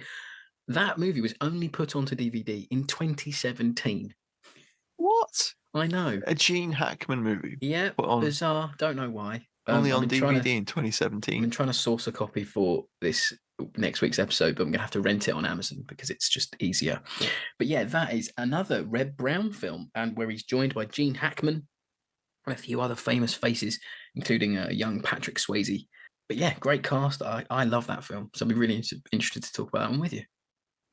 Speaker 1: that movie was only put onto DVD in 2017.
Speaker 2: What?
Speaker 1: I know.
Speaker 2: A Gene Hackman movie.
Speaker 1: Yeah, bizarre. Don't know why.
Speaker 2: Only on DVD in 2017.
Speaker 1: I've been trying to source a copy for this next week's episode, but I'm going to have to rent it on Amazon because it's just easier. But yeah, that is another Reb Brown film, and where he's joined by Gene Hackman and a few other famous faces, including a young Patrick Swayze. But yeah, great cast. I love that film, so I'll be really interested to talk about that one with you.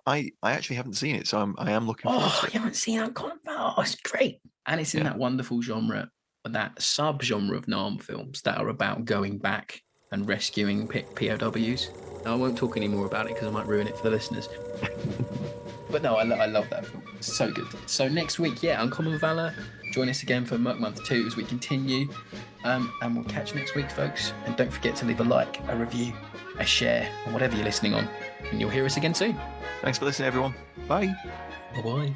Speaker 2: I actually haven't seen it, so I am looking forward to it.
Speaker 1: You haven't seen Uncommon Valor? Oh, it's great. And it's in that wonderful genre, that sub-genre of NAM films that are about going back and rescuing POWs. Now, I won't talk any more about it because I might ruin it for the listeners. But no, I love that film. It's so good. So next week, Uncommon Valor. Join us again for Merc Month 2 as we continue. And we'll catch you next week, folks. And don't forget to leave a like, a review, a share, or whatever you're listening on. And you'll hear us again soon.
Speaker 2: Thanks for listening, everyone. Bye.
Speaker 1: Bye-bye.